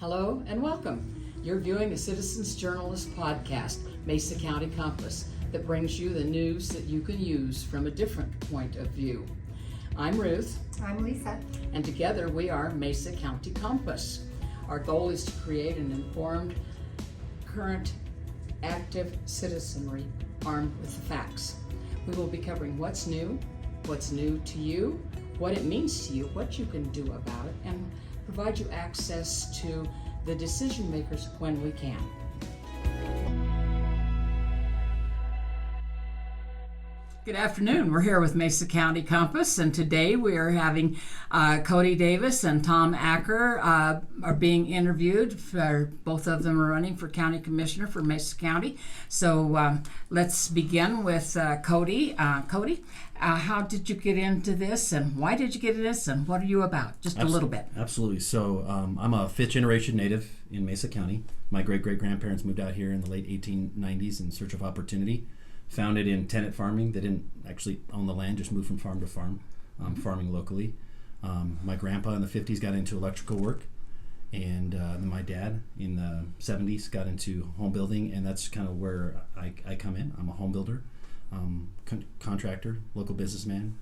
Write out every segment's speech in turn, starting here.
Hello and welcome. You're viewing the Citizens Journalist podcast, Mesa County Compass, that brings you the news that you can use from a different point of view. I'm Ruth. I'm Lisa. And together we are Mesa County Compass. Our goal is to create an informed, current, active citizenry armed with the facts. We will be covering what's new to you, what it means to you, what you can do about it, and provide you access to the decision makers when we can. Good afternoon. We're here with Mesa County Compass, and today we are having Cody Davis and Tom Acker are being interviewed. Both of them are running for County Commissioner for Mesa County. So let's begin with Cody. Cody, how did you get into this, and why did you get into this, and what are you about? Just a little bit. Absolutely. So I'm a fifth-generation native in Mesa County. My great-great-grandparents moved out here in the late 1890s in search of opportunity. Founded in tenant farming. They didn't actually own the land, just moved from farm to farm, farming locally. My grandpa in the 50s got into electrical work, and then my dad in the 70s got into home building, and that's kind of where I come in. I'm a home builder, contractor, local businessman.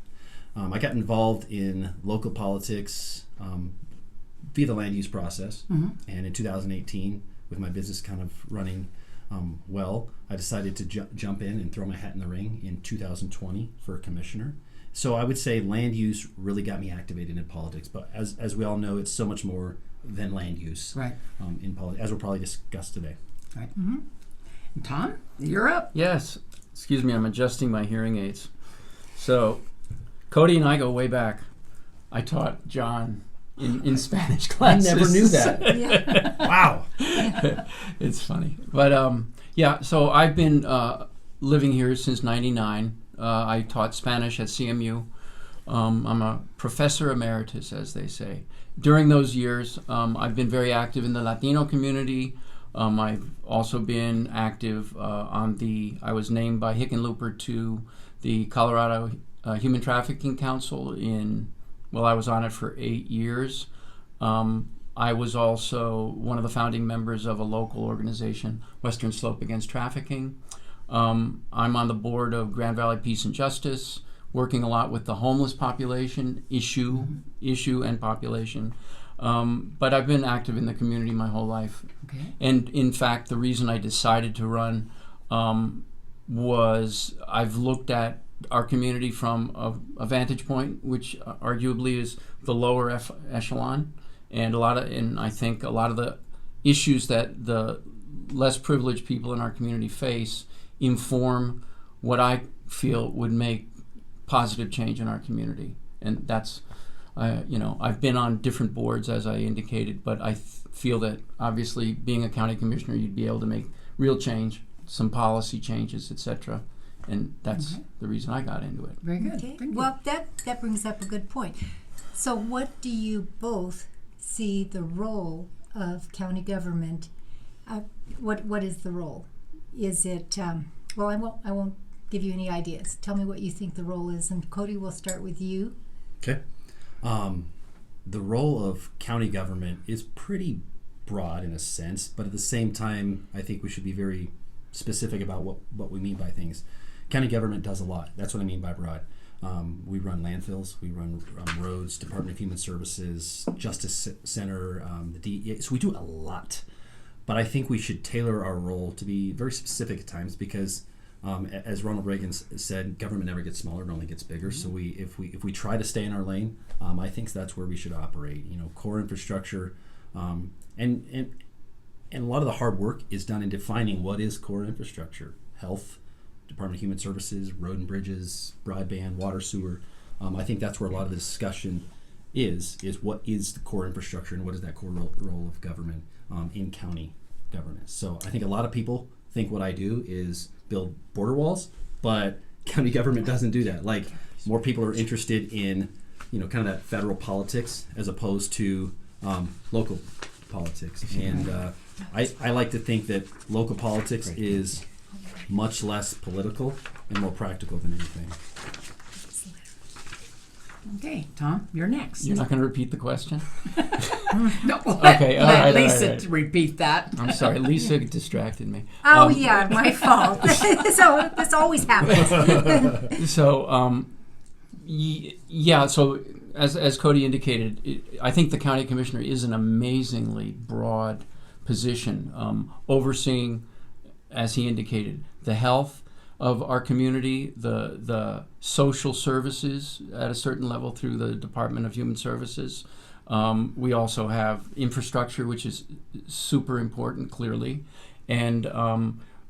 I got involved in local politics via the land use process, and in 2018, with my business kind of running I decided to jump in and throw my hat in the ring in 2020 for commissioner. So I would say land use really got me activated in politics, but as we all know, it's so much more than land use, right? In politics, as we'll probably discuss today. Right. Mm-hmm. And Tom, you're up. Yes. Excuse me, I'm adjusting my hearing aids. So, Cody and I go way back. I taught John in Spanish classes. I never knew that. Yeah. Wow. It's funny. But so I've been living here since '99. I taught Spanish at CMU. I'm a professor emeritus, as they say. During those years, I've been very active in the Latino community. I've also been active I was named by Hickenlooper to the Colorado Human Trafficking Council I was on it for 8 years. I was also one of the founding members of a local organization, Western Slope Against Trafficking. I'm on the board of Grand Valley Peace and Justice, working a lot with the homeless population, issue and population. But I've been active in the community my whole life. Okay. And in fact, the reason I decided to run was I've looked at our community from a vantage point, which arguably is the lower echelon, and I think a lot of the issues that the less privileged people in our community face inform what I feel would make positive change in our community. And that's, I've been on different boards, as I indicated, but I feel that obviously being a county commissioner, you'd be able to make real change, some policy changes, etc. And that's the reason I got into it. Very good. Okay. Thank you. Well, that brings up a good point. So what do you both see the role of county government? What is the role? Is it, I won't give you any ideas. Tell me what you think the role is. And Cody, we'll start with you. Okay. The role of county government is pretty broad in a sense, but at the same time, I think we should be very specific about what we mean by things. County government does a lot. That's what I mean by broad. We run landfills, we run roads, Department of Human Services, Justice Center, the DEA. So we do a lot. But I think we should tailor our role to be very specific at times because, as Ronald Reagan said, government never gets smaller; it only gets bigger. So if we try to stay in our lane, I think that's where we should operate. Core infrastructure, and a lot of the hard work is done in defining what is core infrastructure: health, Department of Human Services, road and bridges, broadband, water, sewer. I think that's where a lot of the discussion is what is the core infrastructure and what is that core role of government in county government. So I think a lot of people think what I do is build border walls, but county government doesn't do that. Like, more people are interested in, kind of that federal politics as opposed to local politics. And I like to think that local politics is much less political and more practical than anything. Okay, Tom, you're next. You're not going to repeat the question? No, Okay, all let right, Lisa all right. repeat that. I'm sorry, Lisa distracted me. Oh, yeah, my fault. So this always happens. So, yeah, so as Cody indicated, I think the county commissioner is an amazingly broad position, overseeing, as he indicated, the health of our community, the social services at a certain level through the Department of Human Services. We also have infrastructure, which is super important, clearly. And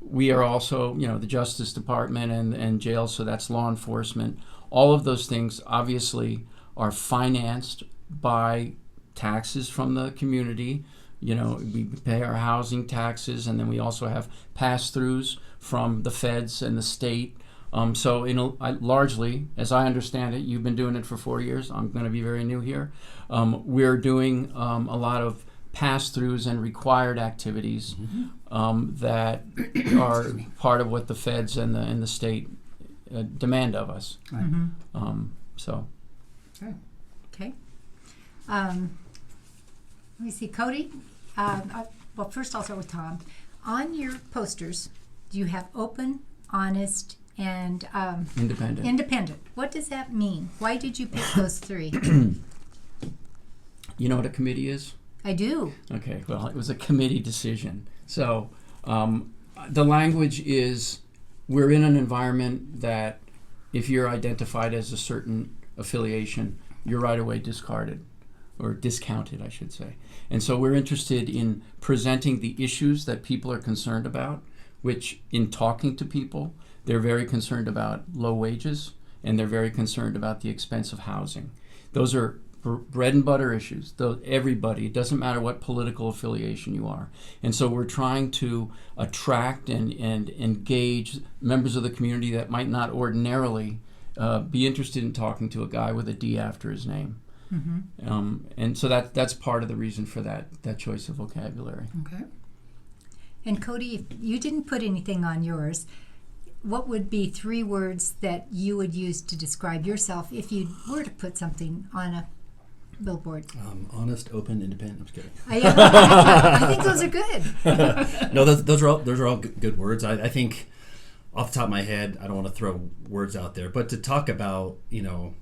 we are also, the Justice Department and jails, so that's law enforcement. All of those things obviously are financed by taxes from the community. We pay our housing taxes, and then we also have pass-throughs from the feds and the state. So largely, as I understand it, you've been doing it for 4 years. I'm going to be very new here. We're doing a lot of pass-throughs and required activities that are part of what the feds and the state demand of us. Right. So. Okay. Okay. Let me see, Cody. Well, first I'll start with Tom. On your posters, do you have open, honest, and Independent. What does that mean? Why did you pick those three? You know what a committee is? I do. Okay, well, it was a committee decision. So the language is, we're in an environment that if you're identified as a certain affiliation, you're right away discarded, or discounted, I should say. And so we're interested in presenting the issues that people are concerned about, which in talking to people, they're very concerned about low wages, and they're very concerned about the expense of housing. Those are bread and butter issues. Everybody, it doesn't matter what political affiliation you are. And so we're trying to attract and engage members of the community that might not ordinarily be interested in talking to a guy with a D after his name. And so that's part of the reason for that choice of vocabulary. Okay. And Cody, if you didn't put anything on yours, what would be 3 words that you would use to describe yourself if you were to put something on a billboard? Honest, open, independent. I'm just kidding. I think those are good. No, those are all good words. I think off the top of my head, I don't want to throw words out there, but to talk about, kind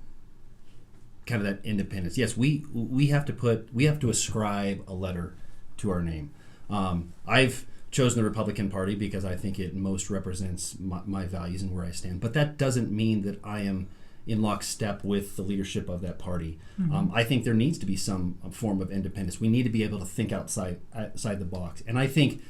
of that independence. Yes, we have to ascribe a letter to our name. I've chosen the Republican Party because I think it most represents my values and where I stand. But that doesn't mean that I am in lockstep with the leadership of that party. I think there needs to be some form of independence. We need to be able to think outside the box. And I think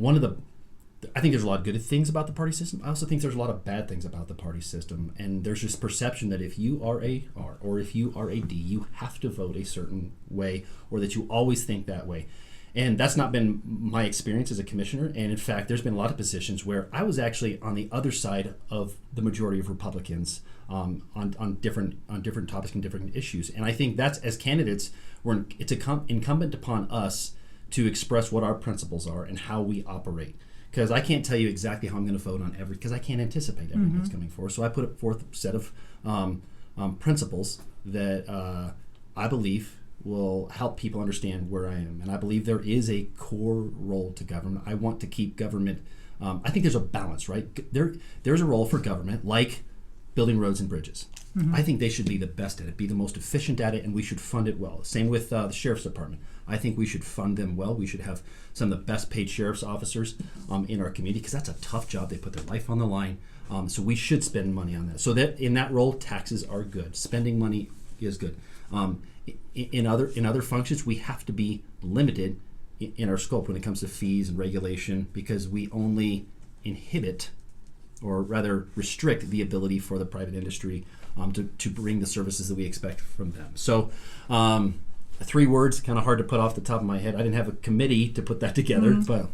there's a lot of good things about the party system. I also think there's a lot of bad things about the party system. And there's this perception that if you are a R or if you are a D, you have to vote a certain way, or that you always think that way. And that's not been my experience as a commissioner. And in fact, there's been a lot of positions where I was actually on the other side of the majority of Republicans on different topics and different issues. And I think that's, as candidates, it's incumbent upon us to express what our principles are and how we operate. Because I can't tell you exactly how I'm going to vote on because I can't anticipate everything that's coming forth. So I put forth a set of principles that I believe will help people understand where I am. And I believe there is a core role to government. I want to keep government, I think there's a balance, right? There's a role for government, like building roads and bridges. I think they should be the best at it, be the most efficient at it, and we should fund it well. Same with the Sheriff's Department. I think we should fund them well. We should have some of the best paid sheriff's officers in our community, because that's a tough job. They put their life on the line. So we should spend money on that. So that in that role, taxes are good. Spending money is good. In other functions, we have to be limited in our scope when it comes to fees and regulation, because we only inhibit, or rather restrict, the ability for the private industry to bring the services that we expect from them. So 3 words, kind of hard to put off the top of my head. I didn't have a committee to put that together, but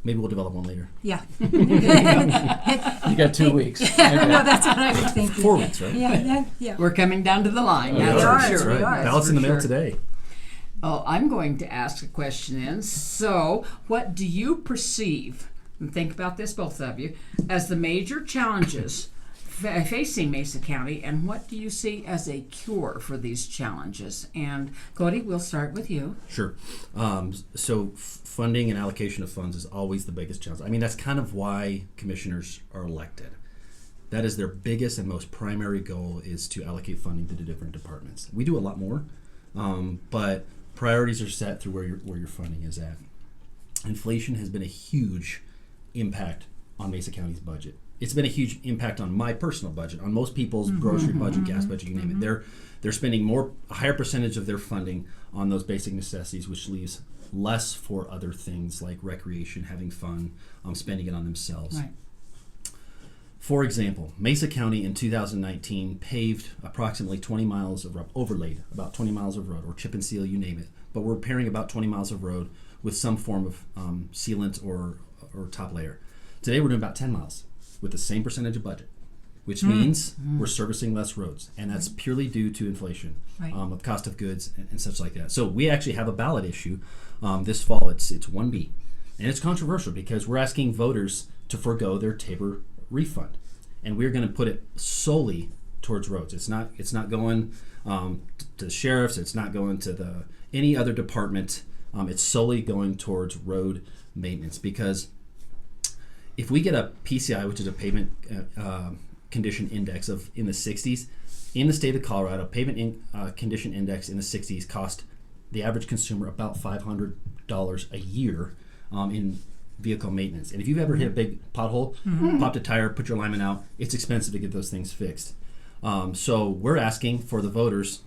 maybe we'll develop one later. Yeah. You got 2 weeks. Okay. No, that's what I was thinking. 4 weeks, right? Yeah. We're coming down to the line. Yeah, That's are, for sure. we are. Right. Ballots in the mail today. Oh, I'm going to ask a question then. So, what do you perceive, and think about this, both of you, as the major challenges facing Mesa County, and what do you see as a cure for these challenges? And Cody, we'll start with you. Sure. So funding and allocation of funds is always the biggest challenge. I mean, that's kind of why commissioners are elected. That is their biggest and most primary goal, is to allocate funding to the different departments. We do a lot more, but priorities are set through where your funding is at. Inflation has been a huge impact on Mesa County's budget. It's been a huge impact on my personal budget, on most people's grocery budget, gas budget, you name it. They're spending a higher percentage of their funding on those basic necessities, which leaves less for other things like recreation, having fun, spending it on themselves. Right. For example, Mesa County in 2019 paved approximately 20 miles of road, overlaid about 20 miles of road, or chip and seal, you name it. But we're repairing about 20 miles of road with some form of sealant or top layer. Today we're doing about 10 miles with the same percentage of budget, which means we're servicing less roads, and that's purely due to inflation, of cost of goods and such like that. So we actually have a ballot issue this fall. It's 1B, and it's controversial because we're asking voters to forego their Tabor refund, and we're going to put it solely towards roads. It's not going to the sheriffs. It's not going to any other department. It's solely going towards road maintenance, because if we get a PCI, which is a pavement condition index in the 60s, in the state of Colorado, pavement condition index in the 60s cost the average consumer about $500 a year in vehicle maintenance. And if you've ever hit a big pothole, popped a tire, put your alignment out, it's expensive to get those things fixed. So we're asking for the voters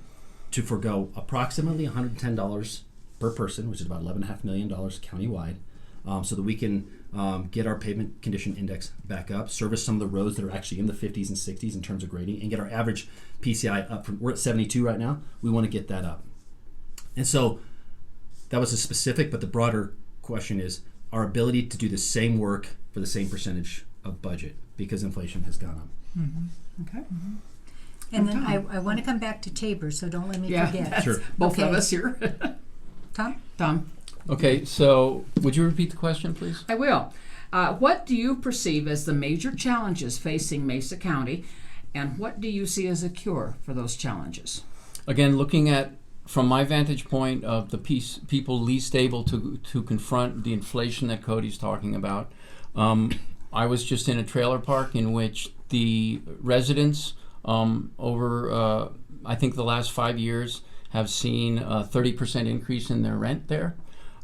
to forego approximately $110 per person, which is about $11.5 million countywide, so that we can get our pavement condition index back up, service some of the roads that are actually in the 50s and 60s in terms of grading, and get our average PCI up. We're at 72 right now. We want to get that up. And so that was a specific, but the broader question is our ability to do the same work for the same percentage of budget, because inflation has gone up. Okay. And then I want to come back to Tabor, so don't let me forget. That's Sure. both Okay. of us here. Tom? Okay, so would you repeat the question, please? I will. What do you perceive as the major challenges facing Mesa County, and what do you see as a cure for those challenges? Again, looking at, from my vantage point of the people least able to confront the inflation that Cody's talking about, I was just in a trailer park in which the residents over, I think the last 5 years, have seen a 30% increase in their rent there.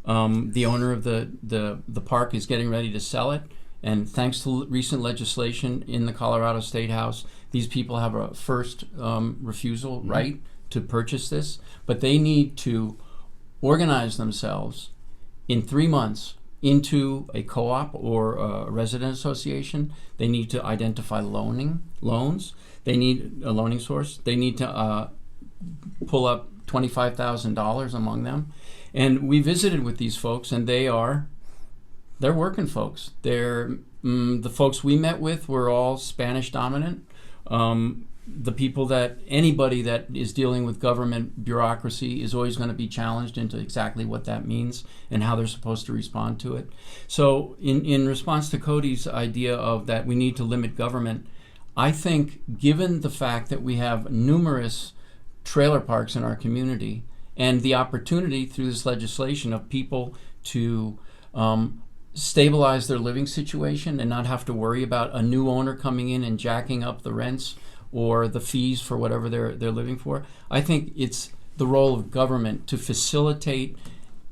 The owner of the park is getting ready to sell it, and thanks to recent legislation in the Colorado State House, these people have a first refusal right to purchase this, but they need to organize themselves in 3 months into a co-op or a resident association. They need to identify loans. They need a loaning source. They need to pull up $25,000 among them. And we visited with these folks, and they're working folks. The folks we met with were all Spanish dominant. The people anybody that is dealing with government bureaucracy is always going to be challenged into exactly what that means and how they're supposed to respond to it. So in response to Cody's idea of that we need to limit government, I think given the fact that we have numerous trailer parks in our community and the opportunity through this legislation of people to stabilize their living situation and not have to worry about a new owner coming in and jacking up the rents or the fees for whatever they're living for. I think it's the role of government to facilitate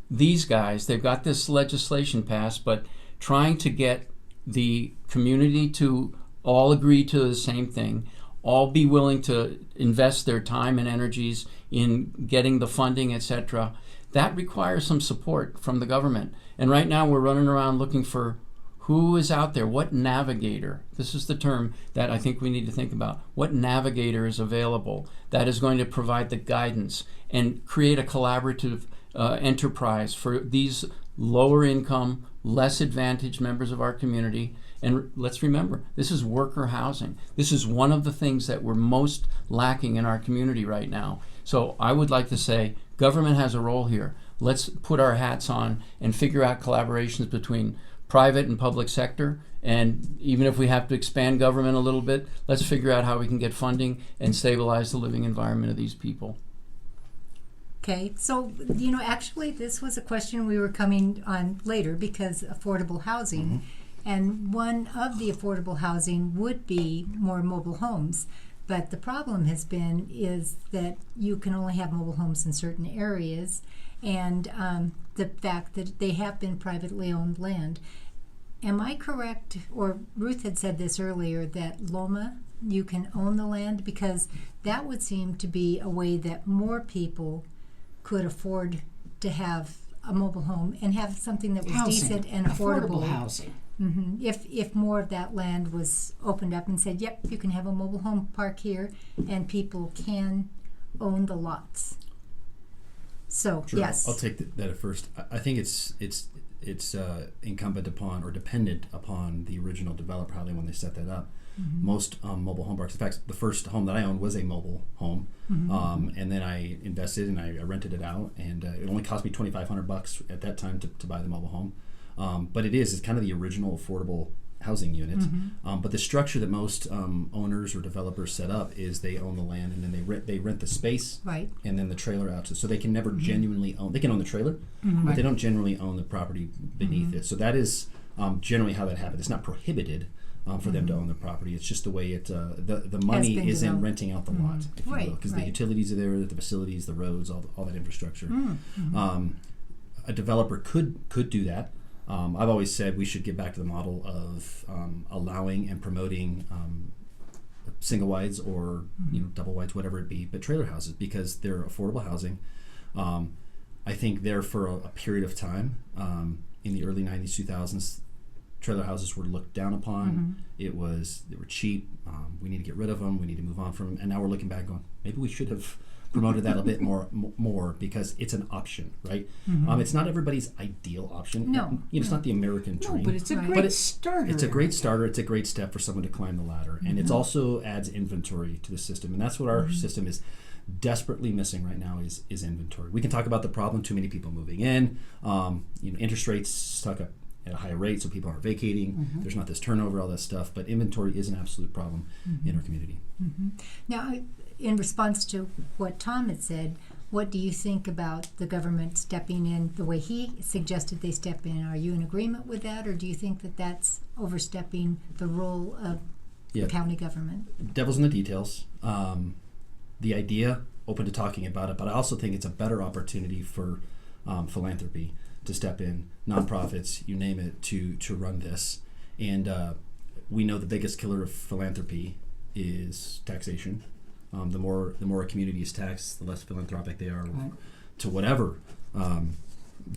these guys. They've got this legislation passed, but trying to get the community to all agree to the same thing, all be willing to invest their time and energies in getting the funding, etc. That requires some support from the government. And right now we're running around looking for who is out there, what navigator, this is the term that I think we need to think about, what navigator is available that is going to provide the guidance and create a collaborative enterprise for these lower income, less advantaged members of our community. And let's remember, this is worker housing. This is one of the things that we're most lacking in our community right now. So I would like to say government has a role here. Let's put our hats on and figure out collaborations between private and public sector. And even if we have to expand government a little bit, let's figure out how we can get funding and stabilize the living environment of these people. Okay, so, actually, this was a question we were coming on later because affordable housing, and one of the affordable housing would be more mobile homes. But the problem is that you can only have mobile homes in certain areas, and the fact that they have been privately owned land. Am I correct, or Ruth had said this earlier, that Loma, you can own the land? Because that would seem to be a way that more people could afford to have a mobile home and have something that was decent and affordable. housing. If more of that land was opened up and said, yep, you can have a mobile home park here, and people can own the lots. So, Sure, yes. I'll take that at first. I think it's incumbent upon or dependent upon the original developer, how they when they set that up. Most mobile home parks, in fact, the first home that I owned was a mobile home, and then I invested and I rented it out, and it only cost me $2,500 at that time to buy the mobile home. But it's kind of the original affordable housing unit. But the structure that most owners or developers set up is they own the land and then they rent the space, Right. and then the trailer out. So they can never genuinely own. They can own the trailer, but they don't generally own the property beneath it. So that is generally how that happens. It's not prohibited for them to own the property. It's just the way it. The money been is in developed. renting out the lot, if you will, because the utilities are there, the facilities, the roads, all that infrastructure. A developer could do that. I've always said we should get back to the model of allowing and promoting single wides or double wides, whatever it be, but trailer houses, because they're affordable housing. I think there for a period of time in the early 90s, 2000s, trailer houses were looked down upon. They were cheap. We need to get rid of them. We need to move on from them. And now we're looking back going, maybe we should have promoted that a bit more because it's an option, right? It's not everybody's ideal option. No. It's not the American dream. But it's a Right. great starter. It's a great starter. It's a great step for someone to climb the ladder. And it also adds inventory to the system. And that's what our system is desperately missing right now is inventory. We can talk about the problem, too many people moving in, interest rates stuck up at a higher rate, so people aren't vacating. There's not this turnover, all that stuff. But inventory is an absolute problem in our community. Now, in response to what Tom had said, what do you think about the government stepping in the way he suggested they step in? Are you in agreement with that, or do you think that that's overstepping the role of the county government? Devil's in the details. The idea, open to talking about it, but I also think it's a better opportunity for philanthropy to step in, nonprofits, you name it, to run this. And we know the biggest killer of philanthropy is taxation. The more a community is taxed, the less philanthropic they are to whatever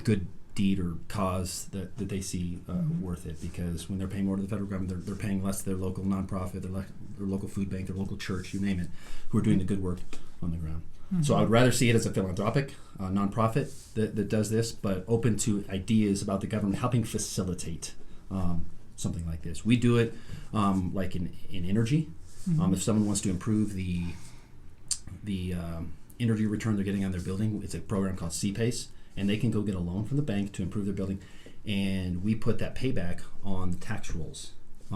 good deed or cause that they see worth it. Because when they're paying more to the federal government, they're paying less to their local nonprofit, their local food bank, their local church, you name it, who are doing the good work on the ground. So I would rather see it as a philanthropic nonprofit that does this, but open to ideas about the government helping facilitate something like this. We do it like in energy. If someone wants to improve the energy return they're getting on their building, it's a program called CPACE, and they can go get a loan from the bank to improve their building, and we put that payback on the tax rolls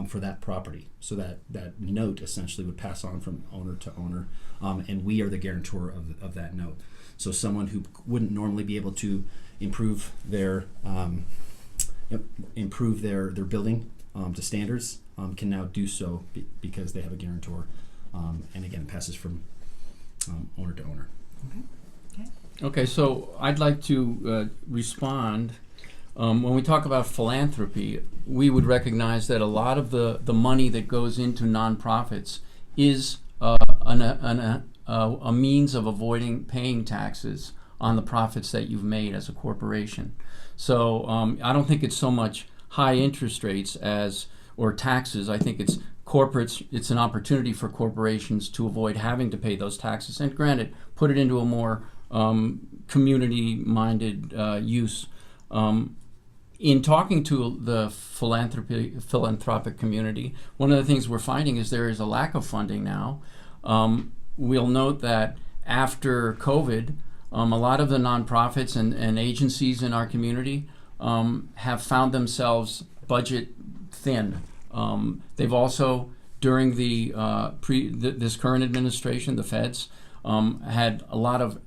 for that property. So that note essentially would pass on from owner to owner, and we are the guarantor of that note. So someone who wouldn't normally be able to improve their building to standards can now do so because they have a guarantor, and again, it passes from owner to owner. Okay, so I'd like to respond. When we talk about philanthropy, we would recognize that a lot of the money that goes into nonprofits is a means of avoiding paying taxes on the profits that you've made as a corporation. So I don't think it's so much high interest rates or taxes. I think it's it's an opportunity for corporations to avoid having to pay those taxes. And granted, put it into a more community-minded use. In talking to the philanthropic community, one of the things we're finding is there is a lack of funding now. We'll note that after COVID, a lot of the nonprofits and agencies in our community have found themselves budget thin. They've also, during this current administration, the feds, had a lot of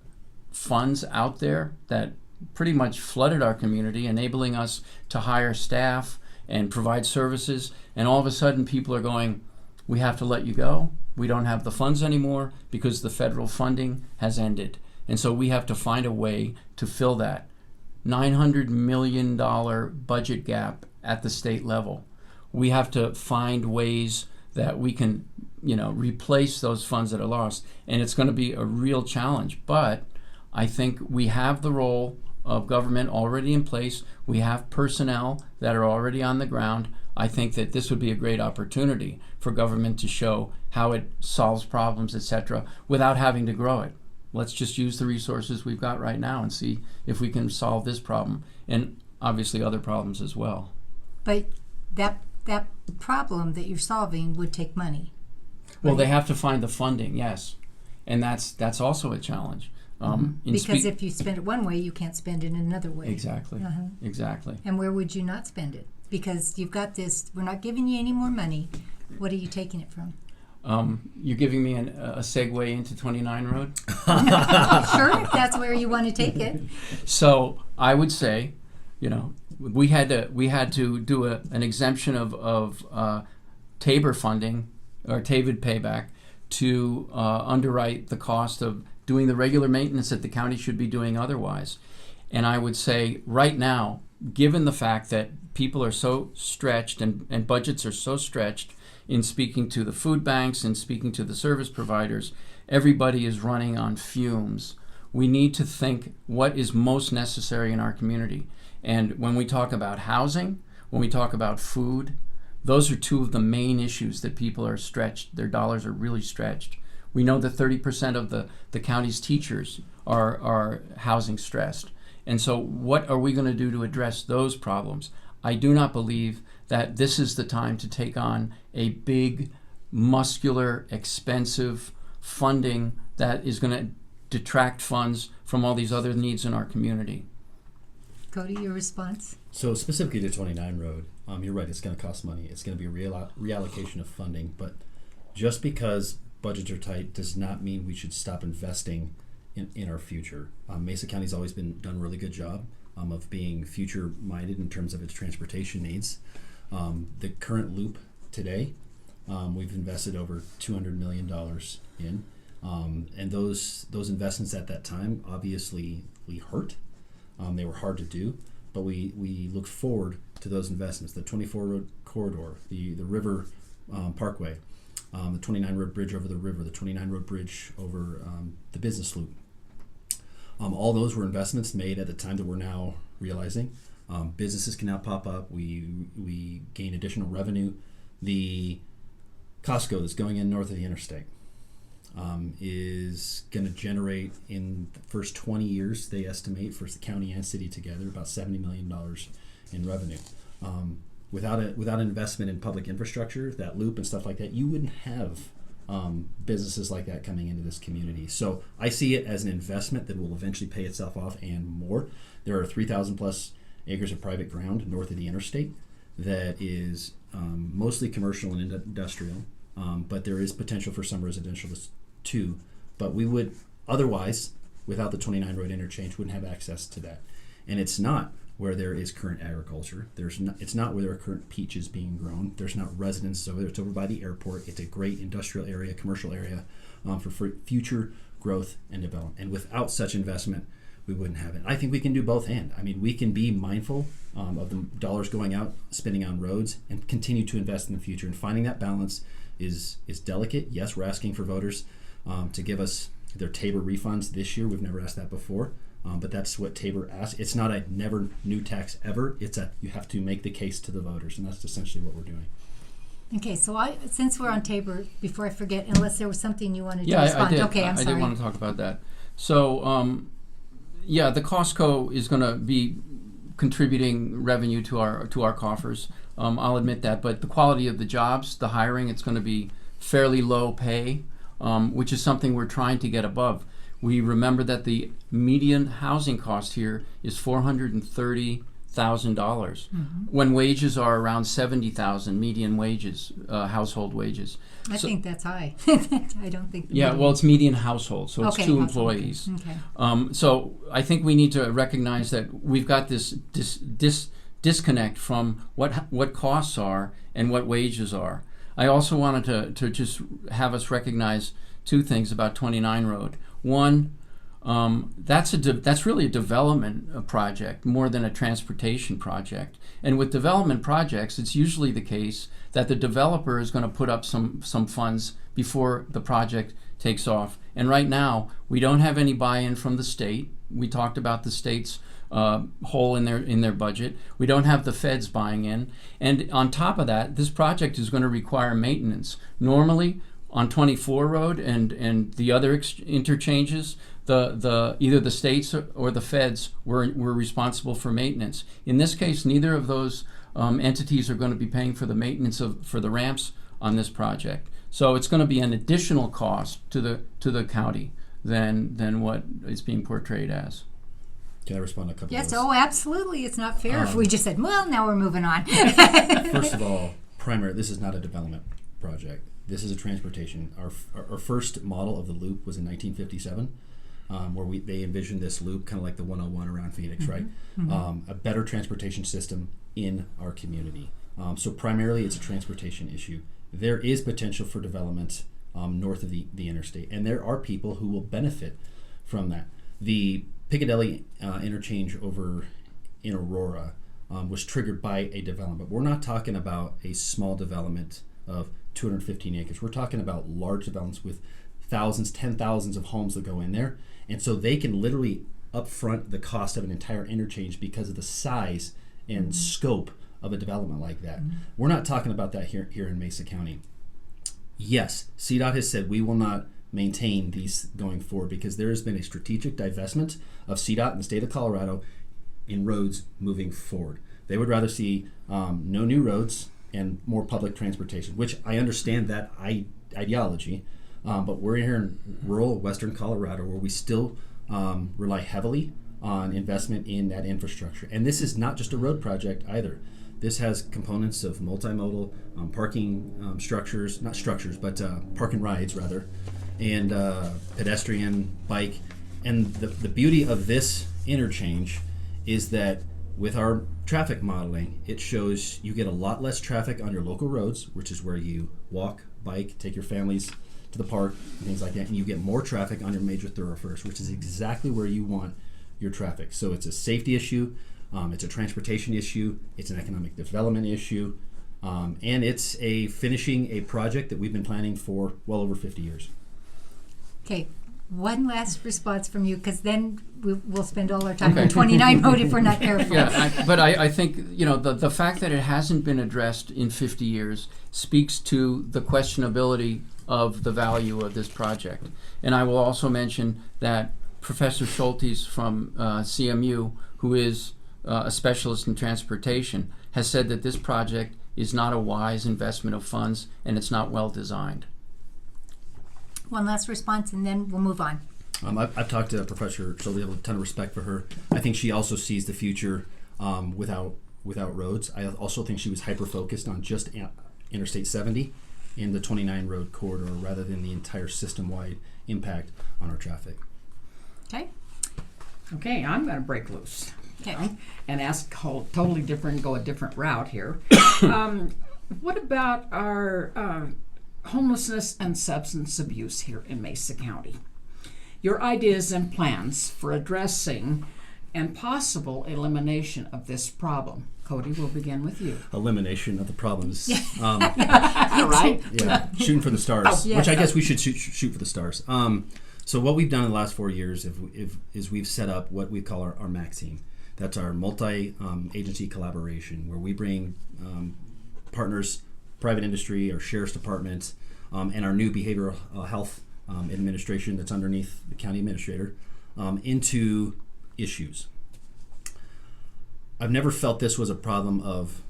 funds out there that pretty much flooded our community, enabling us to hire staff and provide services. And all of a sudden, people are going, we have to let you go. We don't have the funds anymore because the federal funding has ended. And so we have to find a way to fill that $900 million budget gap at the state level. We have to find ways that we can, replace those funds that are lost. And it's going to be a real challenge. But I think we have the role of government already in place. We have personnel that are already on the ground. I think that this would be a great opportunity for government to show how it solves problems, etc., without having to grow it. Let's just use the resources we've got right now and see if we can solve this problem, and obviously other problems as well. But that problem that you're solving would take money. Well, right? they have to find the funding, yes, and that's also a challenge. Because if you spend it one way, you can't spend it in another way. Exactly. Exactly. And where would you not spend it? Because you've got this, we're not giving you any more money. What are you taking it from? You're giving me a segue into 29 Road? Sure, if that's where you want to take it. So I would say, we had to do an exemption of Tabor funding or Tabor payback to underwrite the cost of doing the regular maintenance that the county should be doing otherwise. And I would say right now, given the fact that people are so stretched and budgets are so stretched in speaking to the food banks and speaking to the service providers, everybody is running on fumes. We need to think what is most necessary in our community. And when we talk about housing, when we talk about food, those are two of the main issues that people are stretched. Their dollars are really stretched. We know that 30% of the county's teachers are housing stressed. And so what are we going to do to address those problems? I do not believe that this is the time to take on a big, muscular, expensive funding that is going to detract funds from all these other needs in our community. Cody, your response? So specifically to 29 Road, you're right, it's going to cost money. It's going to be a reallocation of funding. But just because budgets are tight does not mean we should stop investing in our future. Mesa County's always done a really good job of being future-minded in terms of its transportation needs. The current loop today, we've invested over $200 million in, and those investments at that time obviously hurt. They were hard to do, but we look forward to those investments. The 24 Road corridor, the River Parkway, the 29 Road bridge over the river, the 29 Road bridge over the business loop. All those were investments made at the time that we're now realizing. Businesses can now pop up. We gain additional revenue. The Costco that's going in north of the interstate is going to generate, in the first 20 years, they estimate, for the county and city together, about $70 million in revenue. Without an investment in public infrastructure, that loop and stuff like that, you wouldn't have businesses like that coming into this community. So I see it as an investment that will eventually pay itself off and more. There are 3,000 plus acres of private ground north of the interstate that is mostly commercial and industrial, but there is potential for some residential too. But we would otherwise, without the 29 Road interchange, wouldn't have access to that. And it's not where there is current agriculture. It's not where there are current peaches being grown. There's not residences over there. It's over by the airport. It's a great industrial area, commercial area for future growth and development. And without such investment, we wouldn't have it. I think we can do both and. I mean, we can be mindful of the dollars going out, spending on roads, and continue to invest in the future. And finding that balance is delicate. Yes, we're asking for voters to give us their Tabor refunds this year. We've never asked that before. But that's what Tabor asks. It's not a never new tax ever. It's you have to make the case to the voters, and that's essentially what we're doing. Okay, so since we're on Tabor, before I forget, unless there was something you wanted to Yeah, respond. I did. Okay, I'm sorry. I did want to talk about that. So, the Costco is going to be contributing revenue to our coffers. I'll admit that, but the quality of the jobs, the hiring, it's going to be fairly low pay, which is something we're trying to get above. We remember that the median housing cost here is $430 $100,000 when wages are around 70,000 median wages, household wages. I think that's high. I don't think. Yeah, well, it's median household, so it's Okay, 2 household, employees. Okay. So I think we need to recognize that we've got this disconnect from what costs are and what wages are. I also wanted to just have us recognize 2 things about 29 Road. One, that's really a development project more than a transportation project. And with development projects, it's usually the case that the developer is going to put up some funds before the project takes off. And right now, we don't have any buy-in from the state. We talked about the state's hole in their budget. We don't have the feds buying in. And on top of that, this project is going to require maintenance. Normally, on 24 Road and the other interchanges, either the states or the feds were responsible for maintenance. In this case, neither of those entities are going to be paying for the maintenance for the ramps on this project. So it's going to be an additional cost to the county than what is being portrayed as. Can I respond to a couple of Yes. those? Oh, absolutely. It's not fair if we just said, "Well, now we're moving on." First of all, this is not a development project. This is a transportation. Our first model of the loop was in 1957, where they envisioned this loop kind of like the 101 around Phoenix, right? A better transportation system in our community. So primarily it's a transportation issue. There is potential for development north of the interstate, and there are people who will benefit from that. The Piccadilly interchange over in Aurora was triggered by a development. We're not talking about a small development of 215 acres. We're talking about large developments with thousands, 10,000s of homes that go in there. And so they can literally upfront the cost of an entire interchange because of the size and scope of a development like that. We're not talking about that here in Mesa County. Yes, CDOT has said we will not maintain these going forward because there has been a strategic divestment of CDOT in the state of Colorado in roads moving forward. They would rather see no new roads and more public transportation, which I understand that ideology, but we're here in rural western Colorado where we still rely heavily on investment in that infrastructure. And this is not just a road project either. This has components of multimodal parking structures, not structures, but park and rides rather, and pedestrian, bike. And the beauty of this interchange is that with our traffic modeling, it shows you get a lot less traffic on your local roads, which is where you walk, bike, take your families to the park, and things like that, and you get more traffic on your major thoroughfares, which is exactly where you want your traffic. So it's a safety issue, it's a transportation issue, it's an economic development issue, and it's finishing a project that we've been planning for well over 50 years. Okay, one last response from you, because then we'll spend all our time on 29 Road if we're not careful. Yeah, but I think the fact that it hasn't been addressed in 50 years speaks to the questionability of the value of this project. And I will also mention that Professor Schultes from CMU, who is a specialist in transportation, has said that this project is not a wise investment of funds and it's not well designed. One last response, and then we'll move on. I've talked to Professor Schulte. I have a ton of respect for her. I think she also sees the future without roads. I also think she was hyper-focused on just Interstate 70 and the 29 road corridor rather than the entire system-wide impact on our traffic. Okay, I'm going to break loose. Okay. And ask totally different, go a different route here. What about our homelessness and substance abuse here in Mesa County? Your ideas and plans for addressing and possible elimination of this problem. Cody, we'll begin with you. Elimination of the problems. All right. Yeah, shooting for the stars, which I guess we should shoot for the stars. So what we've done in the last 4 years is we've set up what we call our MAC team. That's our multi-agency collaboration, where we bring partners, private industry, our sheriff's department, and our new behavioral health administration that's underneath the county administrator into issues. I've never felt this was a problem of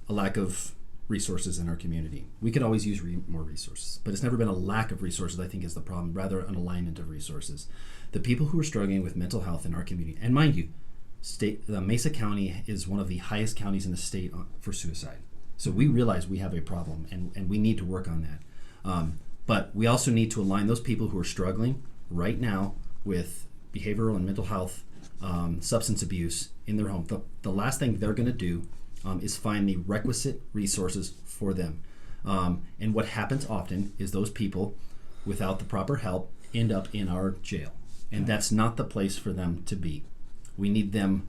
a lack of resources in our community. We could always use more resources, but it's never been a lack of resources, I think, is the problem, rather an alignment of resources. The people who are struggling with mental health in our community, and mind you, the Mesa County is one of the highest counties in the state for suicide. So we realize we have a problem, and we need to work on that. But we also need to align those people who are struggling right now with behavioral and mental health, substance abuse in their home. The last thing they're going to do is find the requisite resources for them. And what happens often is those people, without the proper help, end up in our jail. And that's not the place for them to be. We need them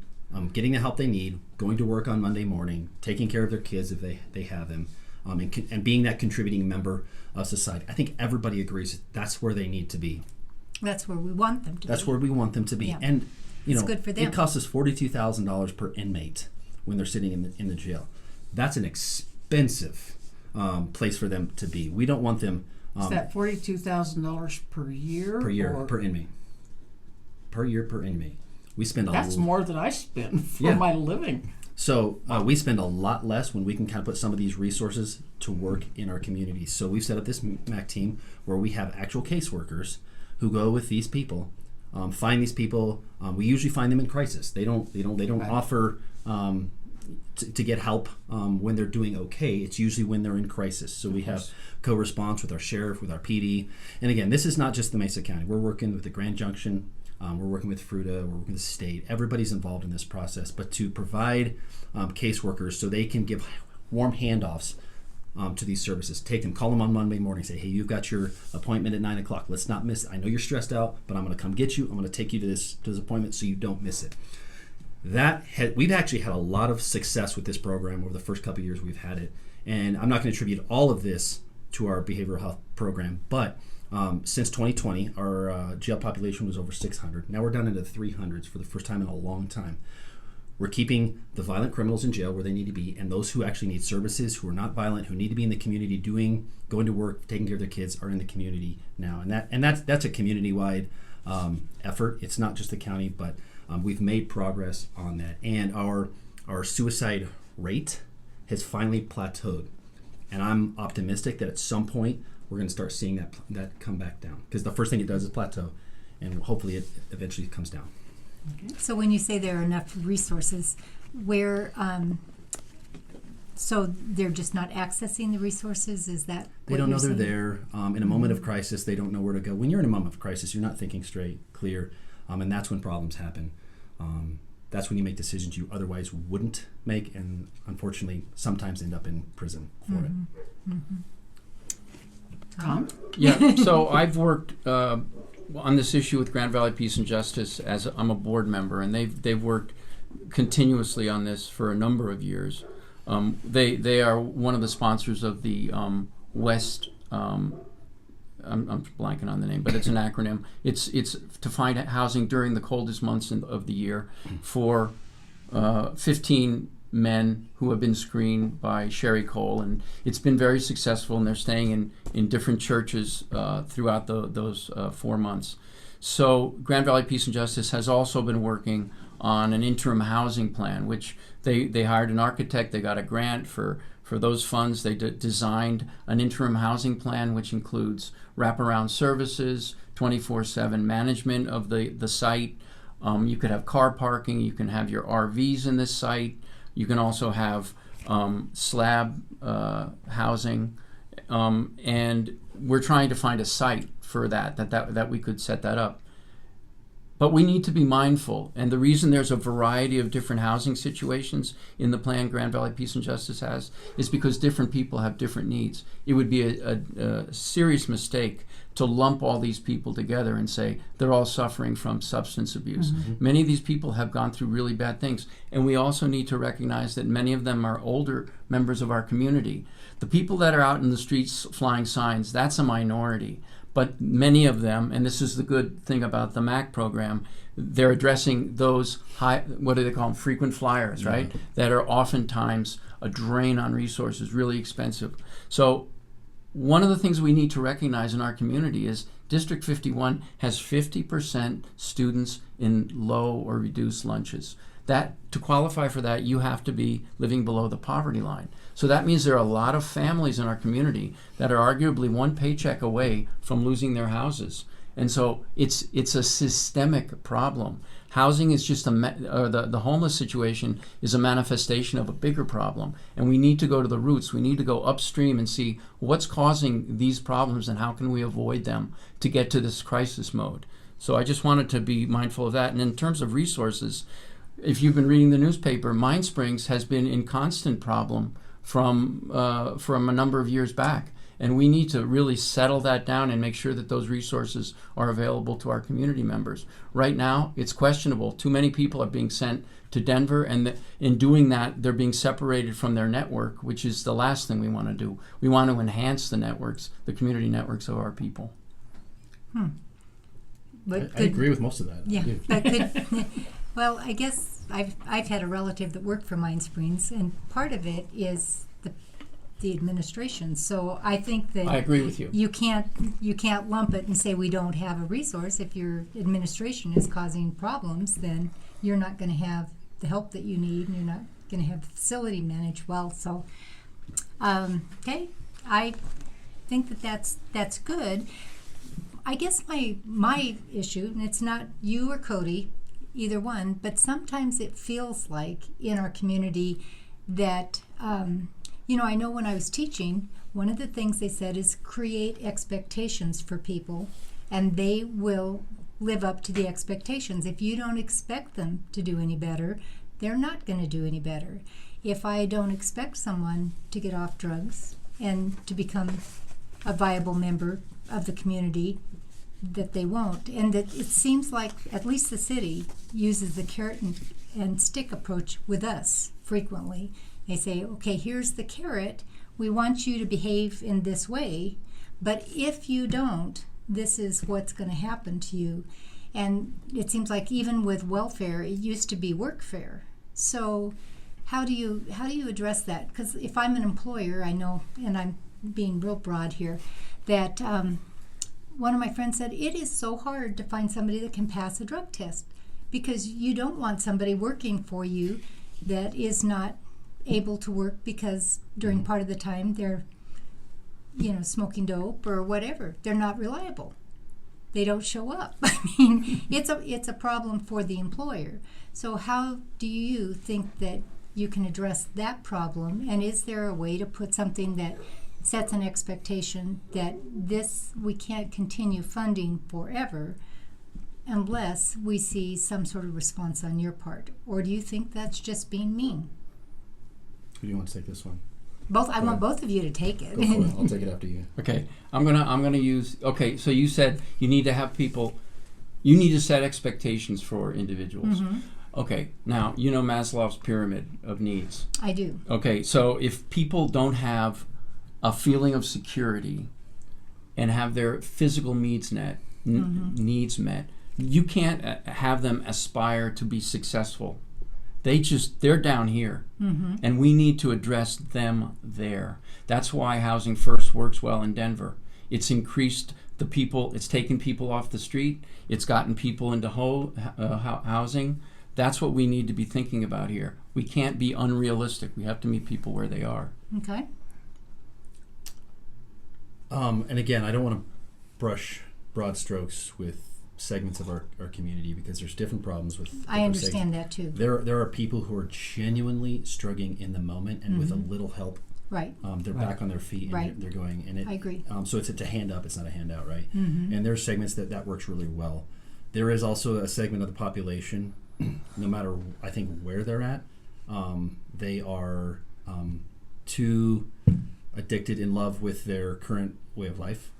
getting the help they need, going to work on Monday morning, taking care of their kids if they have them, and being that contributing member of society. I think everybody agrees that's where they need to be. That's where we want them to be. That's where we want them to be. Yeah. And It's good for them. it costs us $42,000 per inmate when they're sitting in the jail. That's an expensive place for them to be. We don't want them. Is that $42,000 per year? Per year, or- per inmate. Per year, per inmate. We spend That's more than I spend for Yeah. my living. So we spend a lot less when we can kind of put some of these resources to work in our community. So we've set up this MAC team where we have actual caseworkers who go with these people, find these people. We usually find them in crisis. They don't Right. offer to get help when they're doing okay. It's usually when they're in crisis. So we have co-response with our sheriff, with our PD. And again, this is not just the Mesa County. We're working with the Grand Junction. We're working with FRUTA, we're working with the state. Everybody's involved in this process, but to provide caseworkers so they can give warm handoffs to these services. Take them, call them on Monday morning, say, hey, you've got your appointment at 9 o'clock. Let's not miss it. I know you're stressed out, but I'm going to come get you. I'm going to take you to this appointment so you don't miss it. We've actually had a lot of success with this program over the first couple of years we've had it. And I'm not going to attribute all of this to our behavioral health program, but since 2020, our jail population was over 600. Now we're down into the 300s for the first time in a long time. We're keeping the violent criminals in jail where they need to be, and those who actually need services, who are not violent, who need to be in the community, going to work, taking care of their kids, are in the community now. And that's a community-wide effort. It's not just the county, but we've made progress on that. And our suicide rate has finally plateaued. And I'm optimistic that at some point we're going to start seeing that come back down, because the first thing it does is plateau, and hopefully it eventually comes down. So when you say there are enough resources, where so they're just not accessing the resources? Is that They what don't know you're they're saying? there. In a moment of crisis, they don't know where to go. When you're in a moment of crisis, you're not thinking straight, clear, and that's when problems happen. That's when you make decisions you otherwise wouldn't make, and unfortunately sometimes end up in prison for it. Tom? Yeah, so I've worked on this issue with Grand Valley Peace and Justice as I'm a board member, and they've worked continuously on this for a number of years. They are one of the sponsors of the West. I'm blanking on the name, but it's an acronym. It's to find housing during the coldest months of the year for 15 men who have been screened by Sherry Cole, and it's been very successful, and they're staying in different churches throughout those 4 months. So Grand Valley Peace and Justice has also been working on an interim housing plan, which they hired an architect, they got a grant for those funds. They designed an interim housing plan, which includes wraparound services, 24/7 management of the site. You could have car parking, you can have your RVs in this site. You can also have slab housing, and we're trying to find a site for that we could set that up. But we need to be mindful, and the reason there's a variety of different housing situations in the plan Grand Valley Peace and Justice has is because different people have different needs. It would be a serious mistake to lump all these people together and say they're all suffering from substance abuse. Mm-hmm. Many of these people have gone through really bad things, and we also need to recognize that many of them are older members of our community. The people that are out in the streets flying signs, that's a minority. But many of them, and this is the good thing about the MAC program, they're addressing those what do they call them, frequent flyers, right? Mm-hmm. That are oftentimes a drain on resources, really expensive. So one of the things we need to recognize in our community is District 51 has 50% students in low or reduced lunches. That, to qualify for that, you have to be living below the poverty line. So that means there are a lot of families in our community that are arguably one paycheck away from losing their houses. And so it's a systemic problem. Housing is just the homeless situation is a manifestation of a bigger problem, and we need to go to the roots. We need to go upstream and see what's causing these problems and how can we avoid them to get to this crisis mode. So I just wanted to be mindful of that. And in terms of resources, if you've been reading the newspaper, Mine Springs has been in constant problem from a number of years back. And we need to really settle that down and make sure that those resources are available to our community members. Right now, it's questionable. Too many people are being sent to Denver, and in doing that, they're being separated from their network, which is the last thing we want to do. We want to enhance the networks, the community networks of our people. But I agree with most of that. Yeah, but well, I guess I've had a relative that worked for Mine Springs, and part of it is the administration. So I think that I agree with you. You can't lump it and say we don't have a resource. If your administration is causing problems, then you're not going to have the help that you need, and you're not going to have the facility managed well. So, okay, I think that's good. I guess my issue, and it's not you or Cody, either one, but sometimes it feels like in our community that I know when I was teaching, one of the things they said is create expectations for people, and they will live up to the expectations. If you don't expect them to do any better, they're not going to do any better. If I don't expect someone to get off drugs and to become a viable member of the community, that they won't. And that it seems like at least the city uses the carrot and stick approach with us frequently. They say, okay, here's the carrot. We want you to behave in this way, but if you don't, this is what's going to happen to you. And it seems like even with welfare, it used to be workfare. So how do you address that? Because if I'm an employer, I know, and I'm being real broad here, that one of my friends said, it is so hard to find somebody that can pass a drug test, because you don't want somebody working for you that is not able to work because during part of the time they're smoking dope or whatever. They're not reliable. They don't show up. I mean, it's a problem for the employer. So how do you think that you can address that problem, and is there a way to put something that sets an expectation that we can't continue funding forever unless we see some sort of response on your part? Or do you think that's just being mean? Who do you want to take this one? Both. I want both of you to take it. Go for it. I'll take it after you. Okay, I'm gonna use. Okay, so you said you need to have people. You need to set expectations for individuals. Mm-hmm. Okay, now you know Maslow's pyramid of needs. I do. Okay, so if people don't have a feeling of security and have their physical needs met, you can't have them aspire to be successful. They're down here, and we need to address them there. That's why Housing First works well in Denver. It's increased the people, it's taken people off the street, it's gotten people into housing. That's what we need to be thinking about here. We can't be unrealistic. We have to meet people where they are. Okay. And again, I don't want to brush broad strokes with segments of our community, because there's different problems with I understand that too. There are people who are genuinely struggling in the moment, and with a little help, right, they're back on their feet, and they're going. And I agree. So it's a hand up, it's not a handout, right? And there's segments that works really well. There is also a segment of the population, no matter I think where they're at, they are too addicted, in love with their current way of life.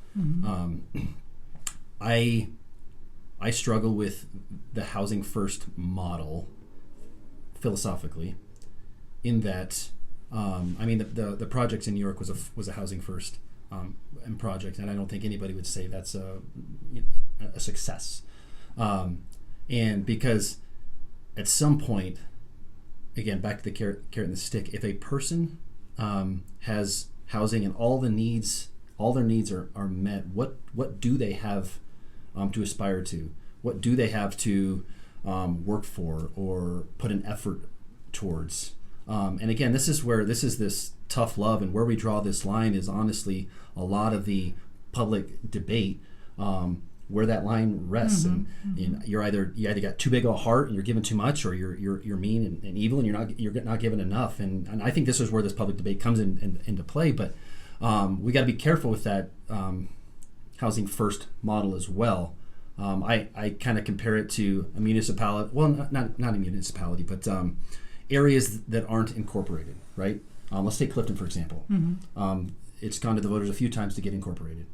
I struggle with the Housing First model philosophically, in that the project in New York was a Housing First project, and I don't think anybody would say that's a success. And because at some point, again, back to the carrot and the stick, if a person has housing and all their needs are met, what do they have to aspire to? What do they have to work for or put an effort towards? And again, this is this tough love, and where we draw this line is honestly a lot of the public debate where that line rests, and you either got too big of a heart and you're giving too much, or you're mean and evil and you're not giving enough. And I think this is where this public debate comes into play. But we got to be careful with that housing first model as well. I kind of compare it to a municipality. Well, not a municipality, but areas that aren't incorporated, right? Let's take Clifton, for example. It's gone to the voters a few times to get incorporated.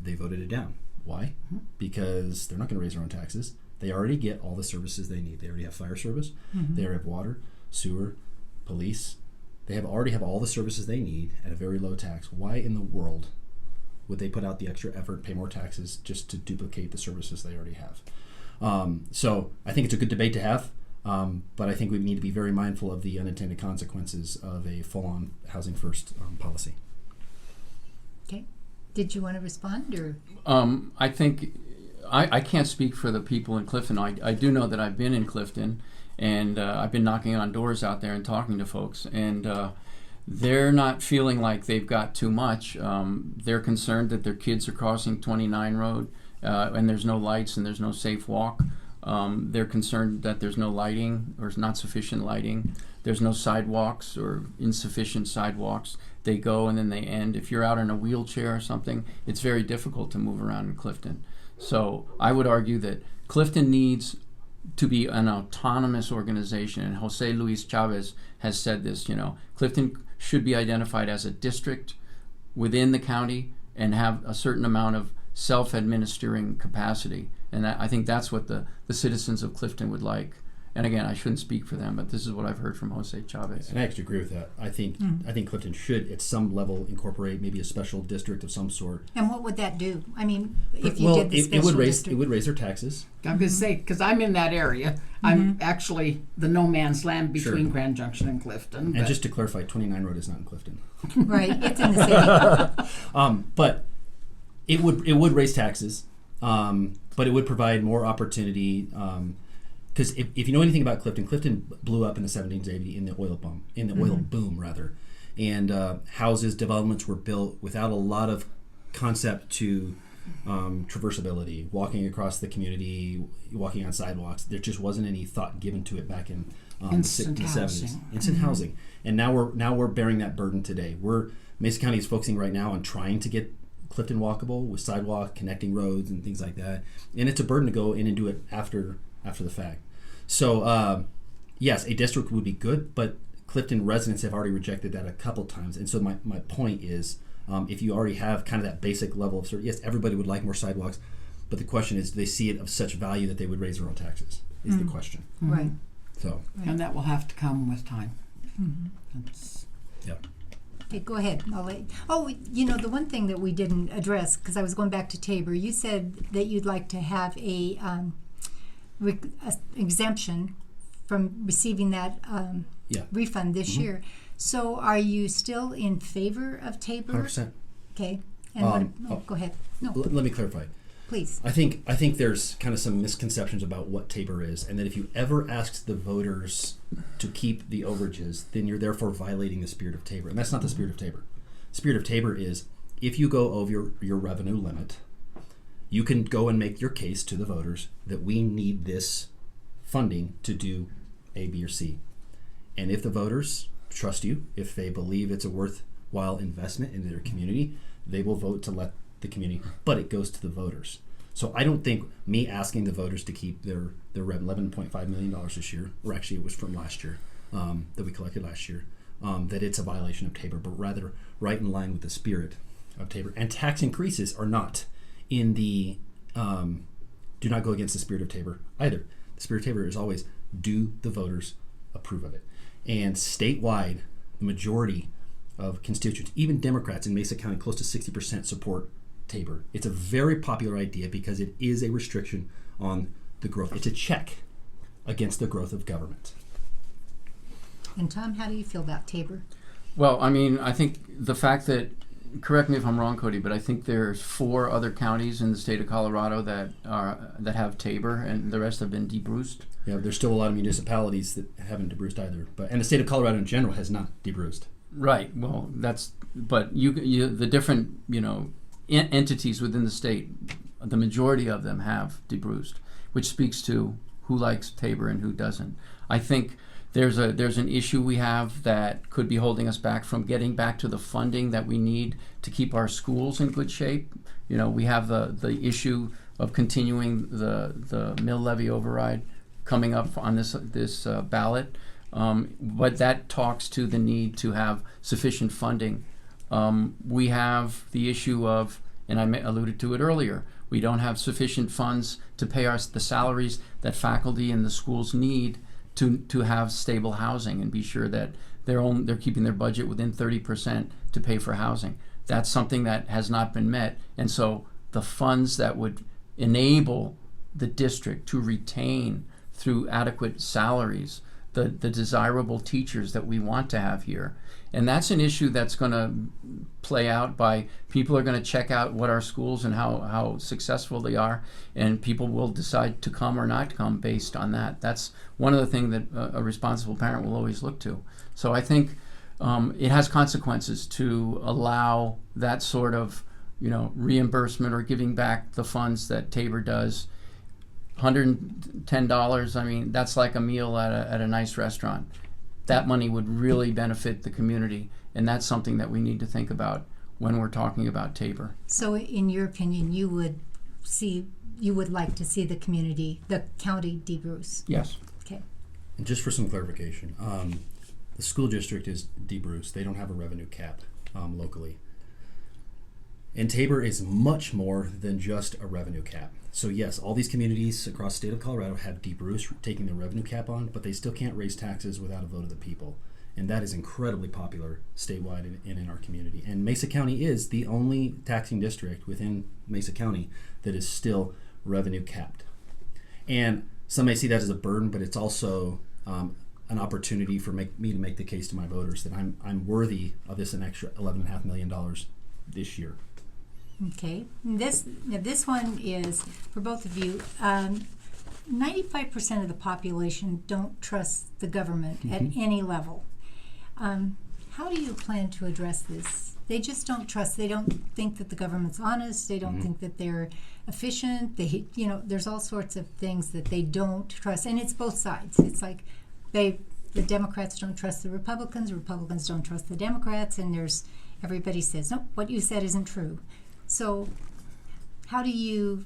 They voted it down. Why? Because they're not going to raise their own taxes. They already get all the services they need. They already have fire service. They already have water, sewer, police. They already have all the services they need at a very low tax. Why in the world would they put out the extra effort, pay more taxes just to duplicate the services they already have? So I think it's a good debate to have. But I think we need to be very mindful of the unintended consequences of a full-on housing first policy. Okay. Did you want to respond, or? I think I can't speak for the people in Clifton. I do know that I've been in Clifton, and I've been knocking on doors out there and talking to folks, and they're not feeling like they've got too much. They're concerned that their kids are crossing 29 Road, and there's no lights and there's no safe walk. They're concerned that there's no lighting or not sufficient lighting. There's no sidewalks or insufficient sidewalks. They go and then they end. If you're out in a wheelchair or something, it's very difficult to move around in Clifton. So I would argue that Clifton needs to be an autonomous organization. And Jose Luis Chavez has said this, Clifton should be identified as a district within the county and have a certain amount of self-administering capacity. And I think that's what the citizens of Clifton would like. And again, I shouldn't speak for them, but this is what I've heard from Jose Chavez. And I actually agree with that. I think Clifton should, at some level, incorporate maybe a special district of some sort. And what would that do? I mean, if you did the special district? It would raise their taxes. I'm going to say, because I'm in that area, I'm actually the no man's land between Grand Junction and Clifton. And just to clarify, 29 Road is not in Clifton. Right, it's in the city. But it would raise taxes, but it would provide more opportunity. Because if you know anything about Clifton blew up in the 1780s in the oil boom rather, and developments were built without a lot of concept to traversability, walking across the community, walking on sidewalks. There just wasn't any thought given to it back in the 70s. Instant housing, and now we're bearing that burden today. Mesa County is focusing right now on trying to get Clifton walkable with sidewalk, connecting roads, and things like that. And it's a burden to go in and do it after the fact. So, yes, a district would be good, but Clifton residents have already rejected that a couple times. And so my point is, if you already have kind of that basic level of service, yes, everybody would like more sidewalks, but the question is, do they see it of such value that they would raise their own taxes, is the question. Right. So. And that will have to come with time. Yep. Okay, go ahead. The one thing that we didn't address, because I was going back to Tabor, you said that you'd like to have a exemption from receiving that refund this year. So are you still in favor of Tabor? 100%. Okay. And go ahead. No, let me clarify. please. I think there's kind of some misconceptions about what Tabor is, and that if you ever ask the voters to keep the overages, then you're therefore violating the spirit of Tabor. And that's not the spirit of Tabor. The spirit of Tabor is, if you go over your revenue limit, you can go and make your case to the voters that we need this funding to do A, B, or C. And if the voters trust you, if they believe it's a worthwhile investment in their community, they will vote to let the community, but it goes to the voters. So I don't think me asking the voters to keep their $11.5 million this year, or actually it was from last year, that we collected last year, that it's a violation of Tabor, but rather right in line with the spirit of Tabor. And tax increases are not in the, do not go against the spirit of Tabor either. The spirit of Tabor is always, do the voters approve of it? And statewide, the majority of constituents, even Democrats in Mesa County, close to 60% support Tabor. It's a very popular idea because it is a restriction on the growth. It's a check against the growth of government. And Tom, how do you feel about Tabor? Well, I mean, I think the fact that, correct me if I'm wrong, Cody, but I think there's 4 other counties in the state of Colorado that have Tabor, and the rest have been debruced. Yeah, there's still a lot of municipalities that haven't debruced either, and the state of Colorado in general has not debruced. Right. Well, but you the different entities within the state the majority of them have debruced, which speaks to who likes Tabor and who doesn't. I think there's an issue we have that could be holding us back from getting back to the funding that we need to keep our schools in good shape. We have the issue of continuing the mill levy override coming up on this ballot, but that talks to the need to have sufficient funding. We have the issue of, and I alluded to it earlier, we don't have sufficient funds to pay the salaries that faculty in the schools need to have stable housing and be sure that they're keeping their budget within 30% to pay for housing. That's something that has not been met, and so the funds that would enable the district to retain through adequate salaries the desirable teachers that we want to have here. And that's an issue that's going to play out by people are going to check out what our schools and how successful they are, and people will decide to come or not come based on that. That's one of the things that a responsible parent will always look to. So I think it has consequences to allow that sort of reimbursement or giving back the funds that Tabor does. $110, I mean, that's like a meal at a nice restaurant. That money would really benefit the community, and that's something that we need to think about when we're talking about Tabor. So in your opinion, you would like to see the county debruce? Yes. Okay. And just for some clarification, the school district is debruced. They don't have a revenue cap locally. And Tabor is much more than just a revenue cap. So yes, all these communities across the state of Colorado have debruced, taking their revenue cap on, but they still can't raise taxes without a vote of the people. And that is incredibly popular statewide and in our community. And Mesa County is the only taxing district within Mesa County that is still revenue capped. And some may see that as a burden, but it's also an opportunity for me to make the case to my voters that I'm worthy of an extra $11.5 million this year. Okay. This one is for both of you. 95% of the population don't trust the government at any level. How do you plan to address this? They just don't trust. They don't think that the government's honest. They don't think that they're efficient. There's all sorts of things that they don't trust, and it's both sides. It's like the Democrats don't trust the Republicans don't trust the Democrats, and everybody says, no, what you said isn't true. So how do you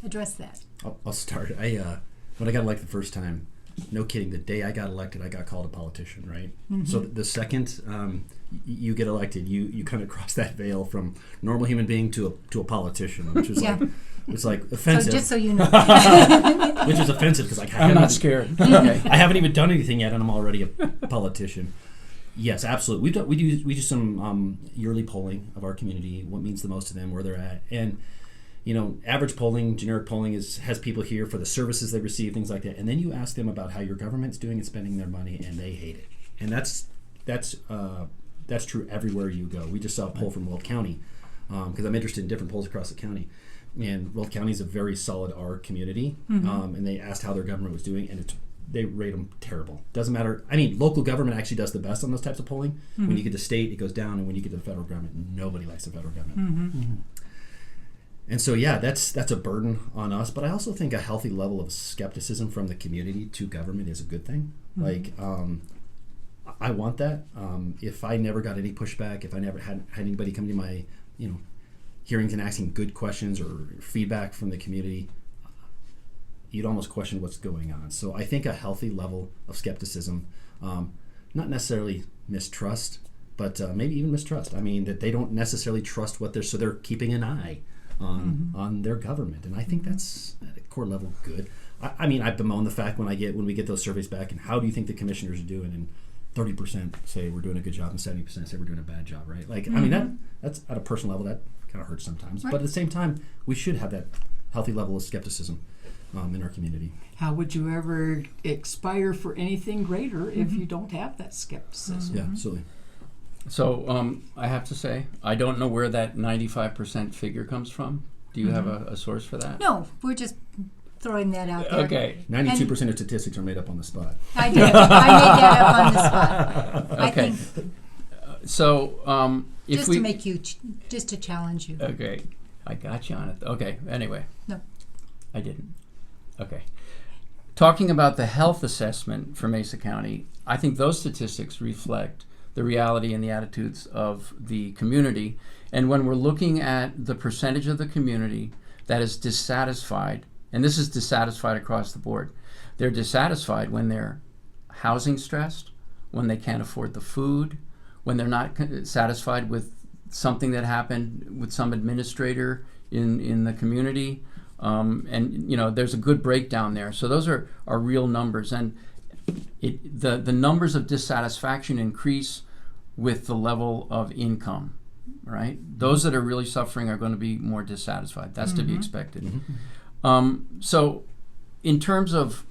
address that? I'll start. When I got elected the first time, no kidding, the day I got elected, I got called a politician, right? Mm-hmm. So the second you get elected, you kind of cross that veil from normal human being to a politician, which is like offensive. So just so you know. Which is offensive because I'm not scared. Okay. I haven't even done anything yet, and I'm already a politician. Yes, absolutely. We do some yearly polling of our community, what means the most to them, where they're at, and average polling, generic polling has people here for the services they receive, things like that, and then you ask them about how your government's doing and spending their money, and they hate it, and that's true everywhere you go. We just saw a poll from Weld County because I'm interested in different polls across the county, and Weld County is a very solid R community, and they asked how their government was doing, and they rate them terrible. Doesn't matter. I mean, local government actually does the best on those types of polling. Mm-hmm. When you get to state, it goes down, and when you get to the federal government, nobody likes the federal government. Mm-hmm. Mm-hmm. And so, yeah, that's a burden on us. But I also think a healthy level of skepticism from the community to government is a good thing. Mm-hmm. I want that. If I never got any pushback, if I never had anybody come to my hearings and asking good questions or feedback from the community, you'd almost question what's going on. So I think a healthy level of skepticism, not necessarily mistrust, but maybe even mistrust. I mean, that they don't necessarily trust so they're keeping an eye on their government. And I think that's at a core level good. I mean, I bemoan the fact when we get those surveys back, and how do you think the commissioners are doing? And 30% say we're doing a good job, and 70% say we're doing a bad job, right? Like, I mean, that's at a personal level, that kind of hurts sometimes. Right. But at the same time, we should have that healthy level of skepticism in our community. How would you ever aspire for anything greater if you don't have that skepticism? Yeah, absolutely. So I have to say, I don't know where that 95% figure comes from. Do you have a source for that? No, we're just throwing that out there. Okay. 92% of statistics are made up on the spot. I did. I made that up on the spot. Okay. I think so if just to make you, just to challenge you. Okay. I got you on it. Okay, anyway. No. I didn't. Okay. Talking about the health assessment for Mesa County, I think those statistics reflect the reality and the attitudes of the community. And when we're looking at the percentage of the community that is dissatisfied, and this is dissatisfied across the board, they're dissatisfied when they're housing stressed, when they can't afford the food, when they're not satisfied with something that happened with some administrator in the community. And there's a good breakdown there. So those are real numbers. And the numbers of dissatisfaction increase with the level of income, right? Those that are really suffering are going to be more dissatisfied. That's to be expected. So in terms of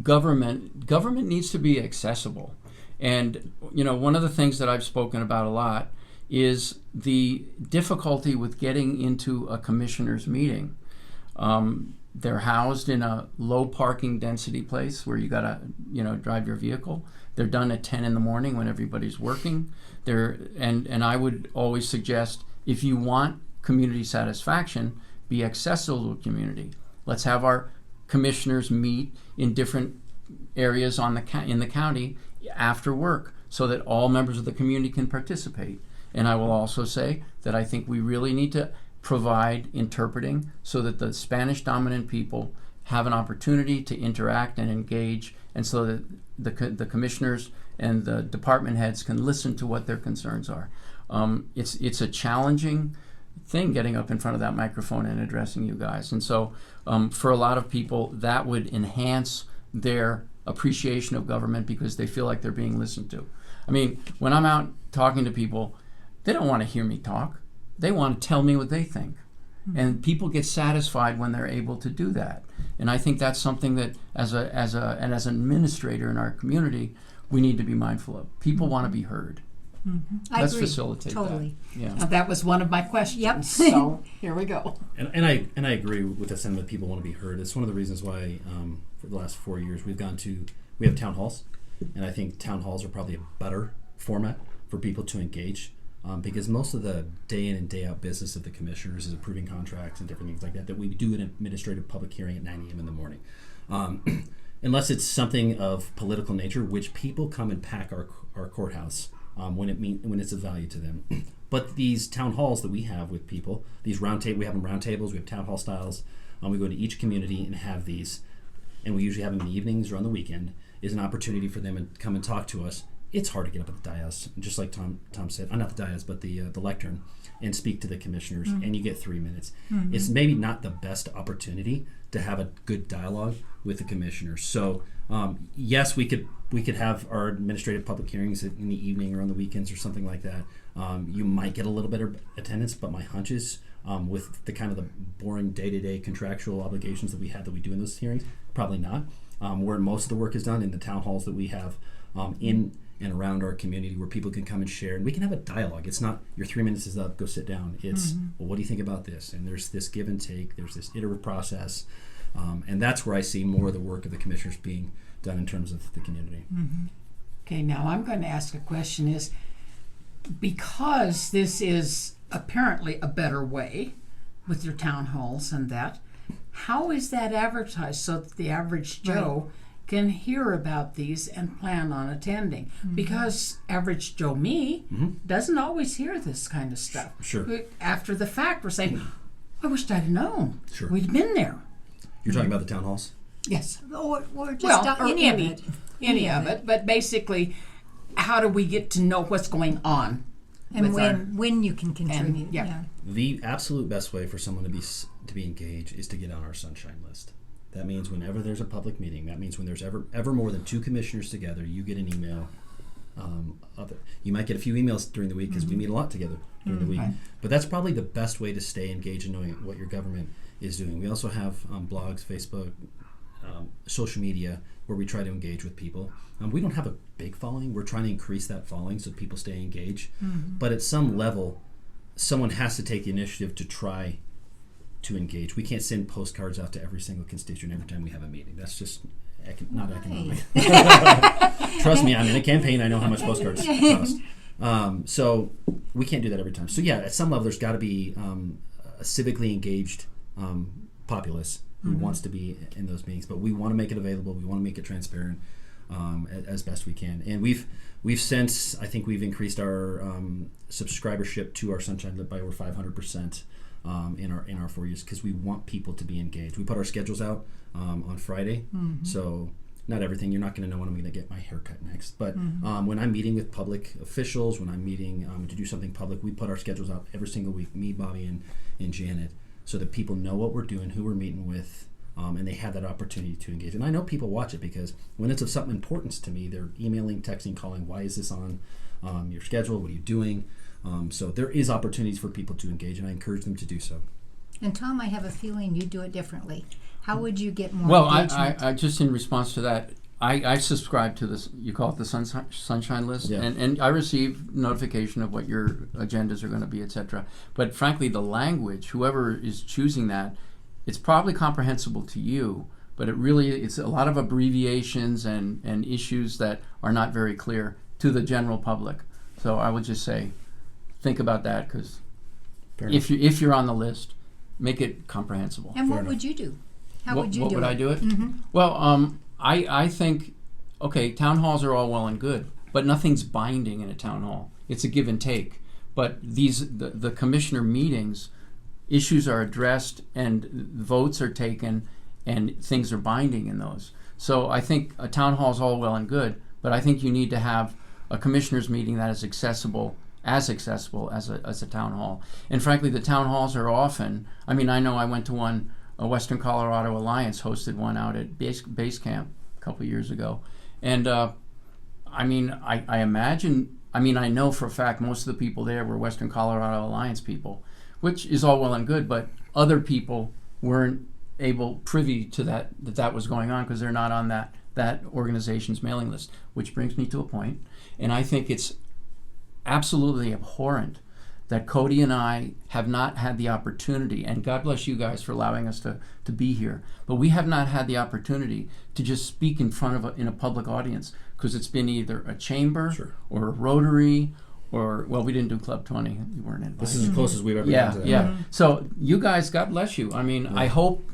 government needs to be accessible. And, one of the things that I've spoken about a lot is the difficulty with getting into a commissioner's meeting. They're housed in a low parking density place where you gotta, drive your vehicle. They're done at 10 in the morning when everybody's working. And I would always suggest, if you want community satisfaction, be accessible to the community. Let's have our commissioners meet in different areas in the county after work so that all members of the community can participate. And I will also say that I think we really need to provide interpreting so that the Spanish dominant people have an opportunity to interact and engage, and so that the commissioners and the department heads can listen to what their concerns are. It's a challenging thing getting up in front of that microphone and addressing you guys. And so for a lot of people, that would enhance their appreciation of government because they feel like they're being listened to. I mean, when I'm out talking to people, they don't want to hear me talk. They want to tell me what they think. And people get satisfied when they're able to do that. And I think that's something that as an administrator in our community, we need to be mindful of. People want to be heard. Let's facilitate totally. that. Yeah. Now, that was one of my questions. Yep. So here we go. And I agree with the sentiment. People want to be heard. It's one of the reasons why for the last 4 years we have town halls, and I think town halls are probably a better format for people to engage. Because most of the day in and day out business of the commissioners is approving contracts and different things like that we do an administrative public hearing at 9 a.m. in the morning. Unless it's something of political nature, which people come and pack our courthouse when it's of value to them. But these town halls that we have with people, we have them round tables, we have town hall styles. We go to each community and have these, and we usually have them in the evenings or on the weekend, is an opportunity for them to come and talk to us. It's hard to get up at the dais, just like Tom said, not the dais, but the lectern, and speak to the commissioners, and you get 3 minutes. It's maybe not the best opportunity to have a good dialogue with the commissioners. So yes, we could have our administrative public hearings in the evening or on the weekends or something like that. You might get a little better attendance, but my hunch is with the kind of the boring day-to-day contractual obligations that we do in those hearings, probably not. Where most of the work is done in the town halls that we have in and around our community, where people can come and share, and we can have a dialogue. It's not your 3 minutes is up, go sit down. It's well, what do you think about this? And there's this give and take. There's this iterative process, and that's where I see more of the work of the commissioners being done in terms of the community. Okay, now I'm going to ask a question: is because this is apparently a better way with your town halls and that, how is that advertised so that the average Joe can hear about these and plan on attending? Because average Joe doesn't always hear this kind of stuff. Sure. After the fact, we're saying, I wished I'd have known. Sure. We'd been there. You're talking about the town halls? Yes. Or just any of it. Any of it. But basically, how do we get to know what's going on? And when you can contribute. Yeah. The absolute best way for someone to be engaged is to get on our sunshine list. That means whenever there's a public meeting, that means when there's ever more than 2 commissioners together, you get an email. You might get a few emails during the week because we meet a lot together during the week. Right. But that's probably the best way to stay engaged in knowing what your government is doing. We also have blogs, Facebook, social media, where we try to engage with people. We don't have a big following. We're trying to increase that following so people stay engaged. But at some level, someone has to take the initiative to try to engage. We can't send postcards out to every single constituent every time we have a meeting. That's just not economic. Trust me, I'm in a campaign. I know how much postcards cost. So we can't do that every time. So yeah, at some level, there's got to be a civically engaged populace who wants to be in those meetings. But we want to make it available. We want to make it transparent as best we can. And we've since, I think we've increased our subscribership to our Sunshine Lit by over 500% in our 4 years, because we want people to be engaged. We put our schedules out on Friday, so not everything. You're not going to know when I'm going to get my haircut next. But when I'm meeting with public officials, when I'm meeting to do something public, we put our schedules out every single week, me, Bobby, and Janet, so that people know what we're doing, who we're meeting with, and they have that opportunity to engage. And I know people watch it, because when it's of something importance to me, they're emailing, texting, calling, why is this on your schedule? What are you doing? So there is opportunities for people to engage, and I encourage them to do so. And Tom, I have a feeling you do it differently. How would you get more Well, engagement? I just in response to that, I subscribe to this, you call it the Sunshine List, Yeah. and I receive notification of what your agendas are going to be, etc. But frankly, the language, whoever is choosing that, it's probably comprehensible to you, but it's a lot of abbreviations and issues that are not very clear to the general public. So I would just say, think about that, because if you're on the list, make it comprehensible. And what would you do? How would you do it? What would I do it? Well, I think, okay, town halls are all well and good, but nothing's binding in a town hall. It's a give and take. But the commissioner meetings, issues are addressed and votes are taken and things are binding in those. So I think a town hall is all well and good, but I think you need to have a commissioners meeting that is accessible as a town hall. And frankly, the town halls are often, I mean, I know I went to one, a Western Colorado Alliance hosted one out at base camp a couple years ago. And I mean, I imagine, I mean, I know for a fact most of the people there were Western Colorado Alliance people, which is all well and good, but other people weren't privy to that was going on, because they're not on that organization's mailing list. Which brings me to a point, and I think it's absolutely abhorrent that Cody and I have not had the opportunity, and God bless you guys for allowing us to be here, but we have not had the opportunity to just speak in front of in a public audience, because it's been either a chamber or a Rotary, or, well, we didn't do Club 20. You weren't invited. This is the closest we've ever been to that. Yeah. So you guys, God bless you. I mean, I hope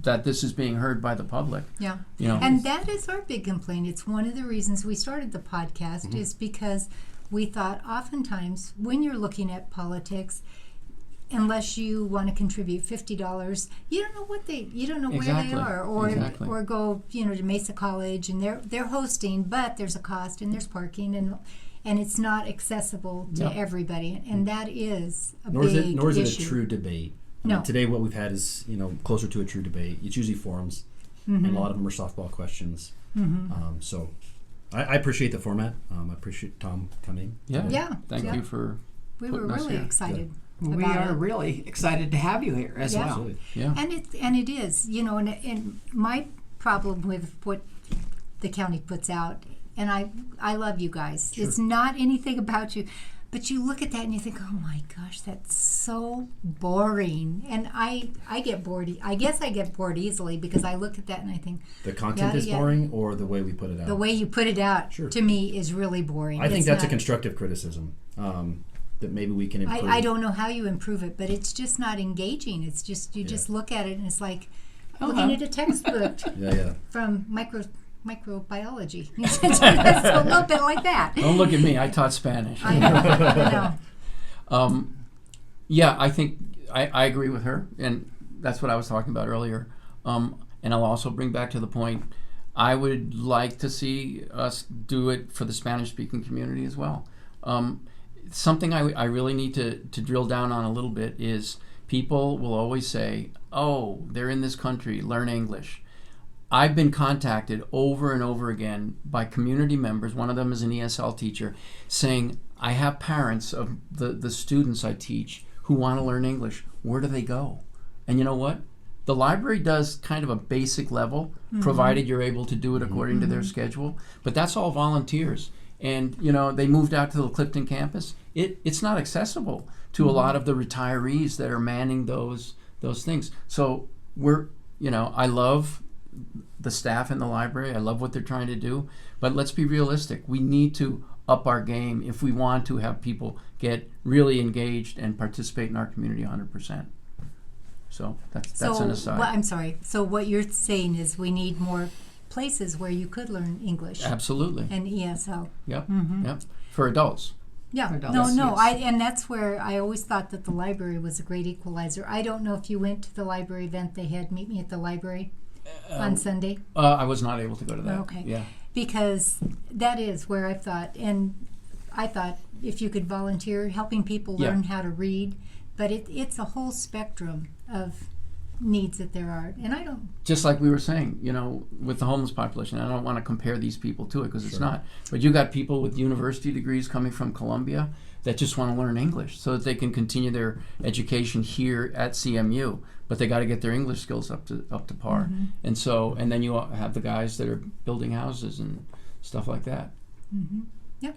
that this is being heard by the public. Yeah. You know. And that is our big complaint. It's one of the reasons we started the podcast, is because we thought oftentimes when you're looking at politics, unless you want to contribute $50, you don't know where they are, or go, to Mesa College and they're hosting, but there's a cost and there's parking and it's not accessible to everybody, and that is a big issue. Nor is it a true debate. I mean, No. today what we've had is closer to a true debate. It's usually forums, and a lot of them are softball questions. So I appreciate the format. I appreciate Tom coming. Yeah. Thank you for. We were putting us really here. excited. We about are it. really excited to have you here as Yeah. well. Absolutely. Yeah. And it is, and my problem with what the county puts out, and I love you guys. Sure. It's not anything about you, but you look at that and you think, oh my gosh, that's so boring. And I get bored. I guess I get bored easily, because I look at that and I think The content is boring, or the way we put it out? the way you put it out to me is really boring. I think It's that's a not- constructive criticism that maybe we can improve. I don't know how you improve it, but it's just not engaging. It's just you just look at it and it's like looking at a textbook Yeah. from microbiology. It's a little bit like that. Don't look at me. I taught Spanish. I know. Yeah, I think I agree with her, and that's what I was talking about earlier. And I'll also bring back to the point, I would like to see us do it for the Spanish-speaking community as well. Something I really need to drill down on a little bit is, people will always say, oh, they're in this country, learn English. I've been contacted over and over again by community members, one of them is an ESL teacher, saying, I have parents of the students I teach who want to learn English. Where do they go? And you know what? The library does kind of a basic level, provided you're able to do it according to their schedule, but that's all volunteers. And they moved out to the Clifton campus. It's not accessible to a lot of the retirees that are manning those things. So I love the staff in the library. I love what they're trying to do, but let's be realistic. We need to up our game if we want to have people get really engaged and participate in our community 100%. So that's So, an aside. I'm sorry. So what you're saying is we need more places where you could learn English Absolutely. and ESL. Yep. Mm-hmm. Yep. For adults. Yeah, For no, adults, no, yes. and that's where I always thought that the library was a great equalizer. I don't know if you went to the library event they had, Meet Me at the Library on Sunday, I was not able to go to that. Okay. Yeah. because that is where I thought if you could volunteer, helping people Yeah. learn how to read, but it's a whole spectrum of needs that there are, and I don't. Just like we were saying, with the homeless population, I don't want to compare these people to it because it's not. But you got people with university degrees coming from Columbia that just want to learn English so that they can continue their education here at CMU. But they got to get their English skills up to par. Mm-hmm. And then you have the guys that are building houses and stuff like that. Mm-hmm. Yep.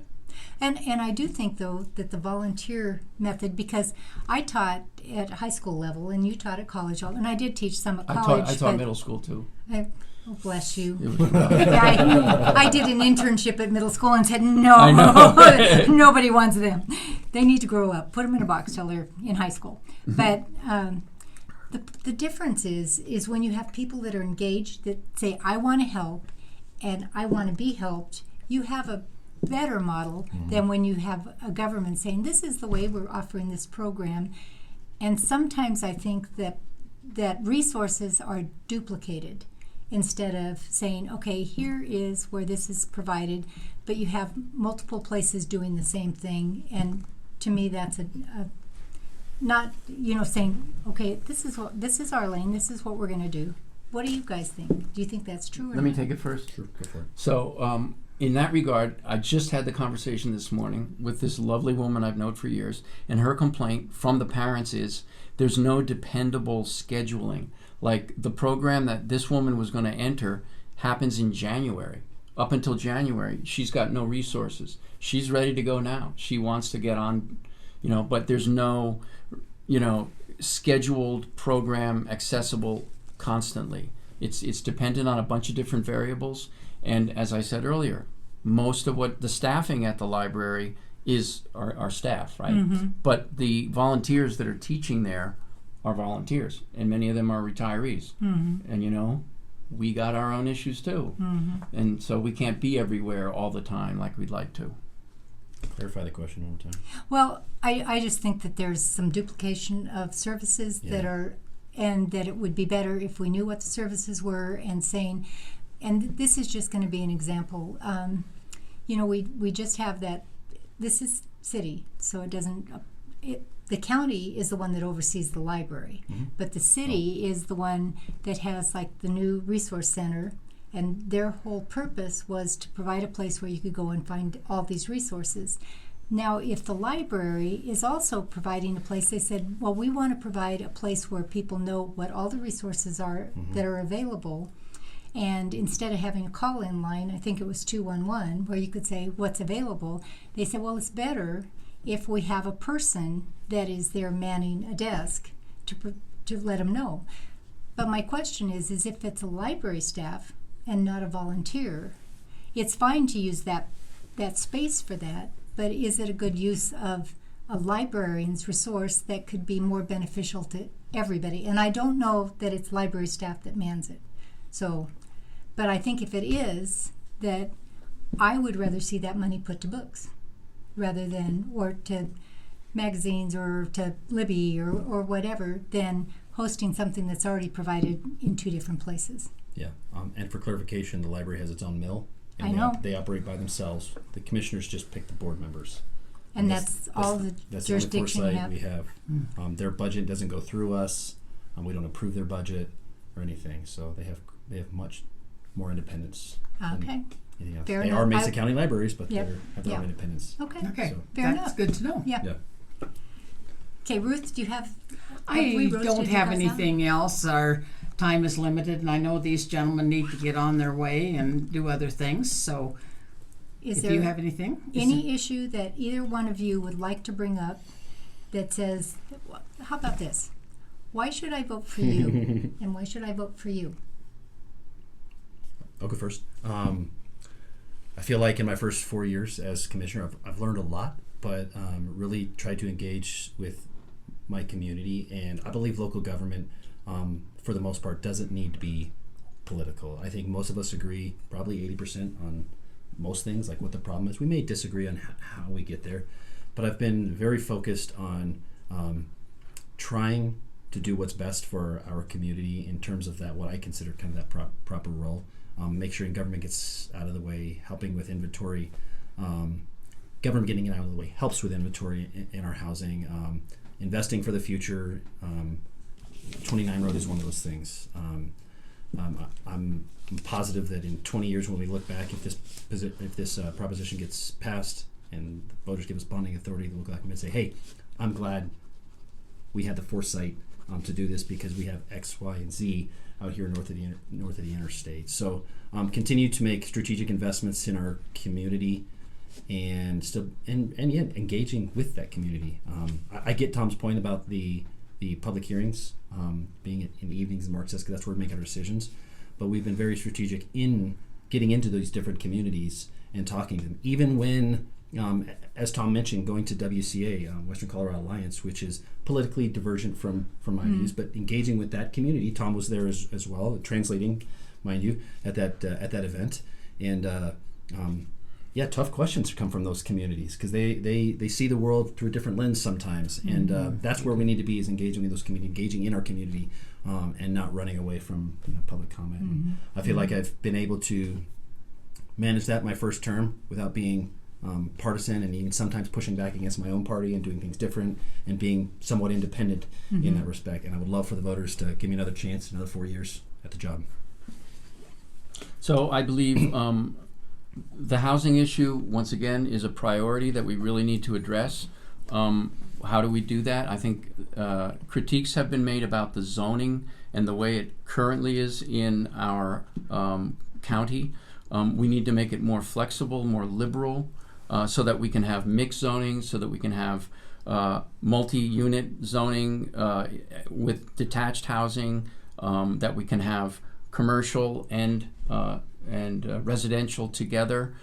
And I do think, though, that the volunteer method, because I taught at high school level and you taught at college, and I did teach some at college. I taught middle school too. Oh, bless you. It was, Yeah, I did an internship at middle school and said, no, I know. nobody wants them. They need to grow up. Put them in a box till they're in high school. But the difference is when you have people that are engaged, that say, I want to help and I want to be helped, you have a better model than when you have a government saying, this is the way we're offering this program. And sometimes I think that resources are duplicated instead of saying, okay, here is where this is provided, but you have multiple places doing the same thing. And to me, that's a not, saying, okay, this is our lane, this is what we're going to do. What do you guys think? Do you think that's true or Let me not? take it first. Sure, go for it. So, in that regard, I just had the conversation this morning with this lovely woman I've known for years, and her complaint from the parents is there's no dependable scheduling. Like the program that this woman was going to enter happens in January. Up until January, she's got no resources. She's ready to go now. She wants to get on, but there's no, scheduled program accessible constantly. It's dependent on a bunch of different variables. And as I said earlier, most of what the staffing at the library is our staff, right? Mm-hmm. But the volunteers that are teaching there are volunteers, and many of them are retirees. Mm-hmm. And we got our own issues too. Mm-hmm. And so we can't be everywhere all the time like we'd like to. Clarify the question one more time. Well, I just think that there's some duplication of services that are, and that it would be better if we knew what the services were and saying, and this is just going to be an example. We just have that. This is city, so it doesn't. The county is the one that oversees the library, but the city is the one that has like the new resource center, and their whole purpose was to provide a place where you could go and find all these resources. Now, if the library is also providing a place, they said, well, we want to provide a place where people know what all the resources are that are available. And instead of having a call-in line, I think it was 211, where you could say what's available, they said, well, it's better if we have a person that is there manning a desk to let them know. But my question is if it's a library staff and not a volunteer, it's fine to use that space for that, but is it a good use of a librarian's resource that could be more beneficial to everybody? And I don't know that it's library staff that mans it. So, but I think if it is, that I would rather see that money put to books rather than, or to magazines or to Libby or whatever, than hosting something that's already provided in two different places. Yeah, and for clarification, the library has its own mill. And I know. They operate by themselves. The commissioners just pick the board members. And that's all the that's jurisdiction the only you foresight have. we have. Their budget doesn't go through us. We don't approve their budget or anything. So they have much more independence. than Okay. anything else. Fair They enough. are Mesa County libraries, but Yep. they have their Yep. own independence. Okay. Okay, So- Fair that's enough. good to know. Yeah. Yeah. Okay, Ruth, do you have? I don't have anything else. Our time is limited, and I know these gentlemen need to get on their way and do other things. So, Is if there you have anything, any issue that either one of you would like to bring up that says, how about this? Why should I vote for you? And why should I vote for you? I'll go first. I feel like in my first 4 years as commissioner, I've learned a lot, but really tried to engage with my community, and I believe local government, for the most part, doesn't need to be political. I think most of us agree, probably 80% on most things, like what the problem is. We may disagree on how we get there, but I've been very focused on trying to do what's best for our community in terms of that, what I consider kind of that proper role. Make sure government gets out of the way, helping with inventory. Government getting it out of the way helps with inventory in our housing. Investing for the future. 29 Road is one of those things. I'm positive that in 20 years when we look back, if this proposition gets passed and the voters give us bonding authority, they'll look back and say, hey, I'm glad we had the foresight to do this because we have X, Y, and Z out here north of the interstate. So continue to make strategic investments in our community and yet engaging with that community. I get Tom's point about the public hearings being in the evenings, and Mark says, because that's where we make our decisions. But we've been very strategic in getting into those different communities and talking to them, even when, as Tom mentioned, going to WCA, Western Colorado Alliance, which is politically divergent from my views, but engaging with that community. Tom was there as well, translating, mind you, at that event. And tough questions come from those communities because they see the world through a different lens sometimes, and that's where we need to be, is engaging with those communities, engaging in our community, and not running away from public comment. And I feel like I've been able to manage that my first term without being partisan, and even sometimes pushing back against my own party and doing things different and being somewhat independent in that respect. And I would love for the voters to give me another chance, another 4 years at the job. So I believe the housing issue, once again, is a priority that we really need to address. How do we do that? I think critiques have been made about the zoning and the way it currently is in our county. We need to make it more flexible, more liberal, so that we can have mixed zoning, so that we can have multi-unit zoning with detached housing, that we can have commercial and residential together,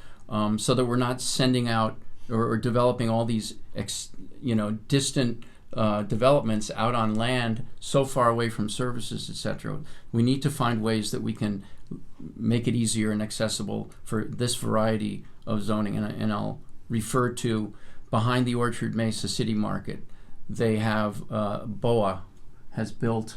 so that we're not sending out or developing all these distant developments out on land so far away from services, etc. We need to find ways that we can make it easier and accessible for this variety of zoning. And I'll refer to behind the Orchard Mesa City Market. They have BOA has built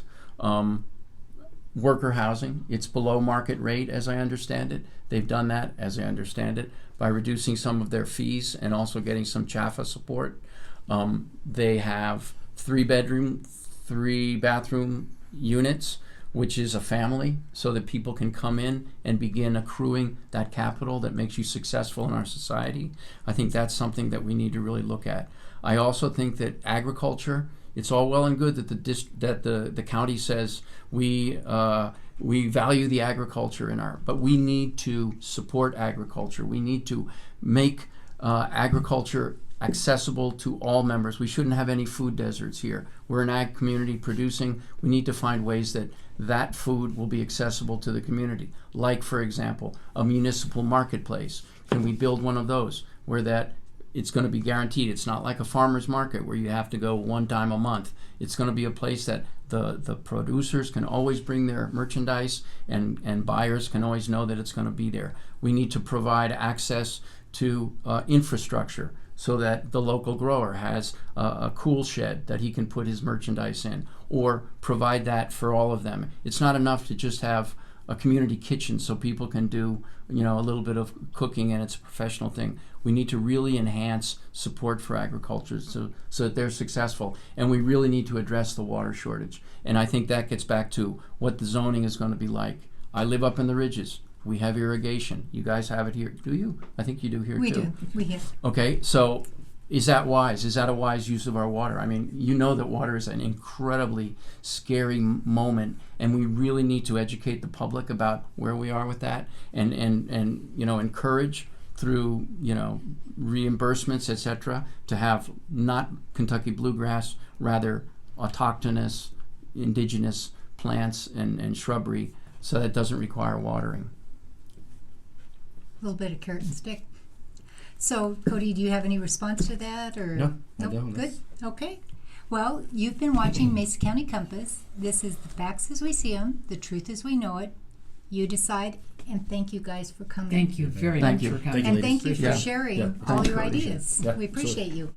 worker housing. It's below market rate, as I understand it. They've done that, as I understand it, by reducing some of their fees and also getting some CHAFA support. They have 3-bedroom, 3-bathroom units, which is a family, so that people can come in and begin accruing that capital that makes you successful in our society. I think that's something that we need to really look at. I also think that agriculture, it's all well and good that the county says we value the agriculture but we need to support agriculture. We need to make agriculture accessible to all members. We shouldn't have any food deserts here. We're an ag community producing. We need to find ways that food will be accessible to the community. Like, for example, a municipal marketplace. Can we build one of those where that it's going to be guaranteed? It's not like a farmer's market where you have to go one time a month. It's going to be a place that the producers can always bring their merchandise, and buyers can always know that it's going to be there. We need to provide access to infrastructure so that the local grower has a cool shed that he can put his merchandise in, or provide that for all of them. It's not enough to just have a community kitchen so people can do a little bit of cooking and it's a professional thing. We need to really enhance support for agriculture so that they're successful. And we really need to address the water shortage. And I think that gets back to what the zoning is going to be like. I live up in the ridges. We have irrigation. You guys have it here. Do you? I think you do here too. We do. We have. Okay, so is that wise? Is that a wise use of our water? I mean, you know that water is an incredibly scary moment, and we really need to educate the public about where we are with that, and encourage through reimbursements, etc., to have not Kentucky bluegrass, rather autochthonous, indigenous plants and shrubbery, so that it doesn't require watering. A little bit of carrot and stick. So, Cody, do you have any response to that? Or No, I don't. Good. Okay. Well, you've been watching Mesa County Compass. This is the facts as we see them, the truth as we know it. You decide, and thank you guys for coming. Thank you very Thank much you. for coming. And thank you for Yeah. sharing Yeah. all Thank your you. ideas. Yeah, We appreciate you.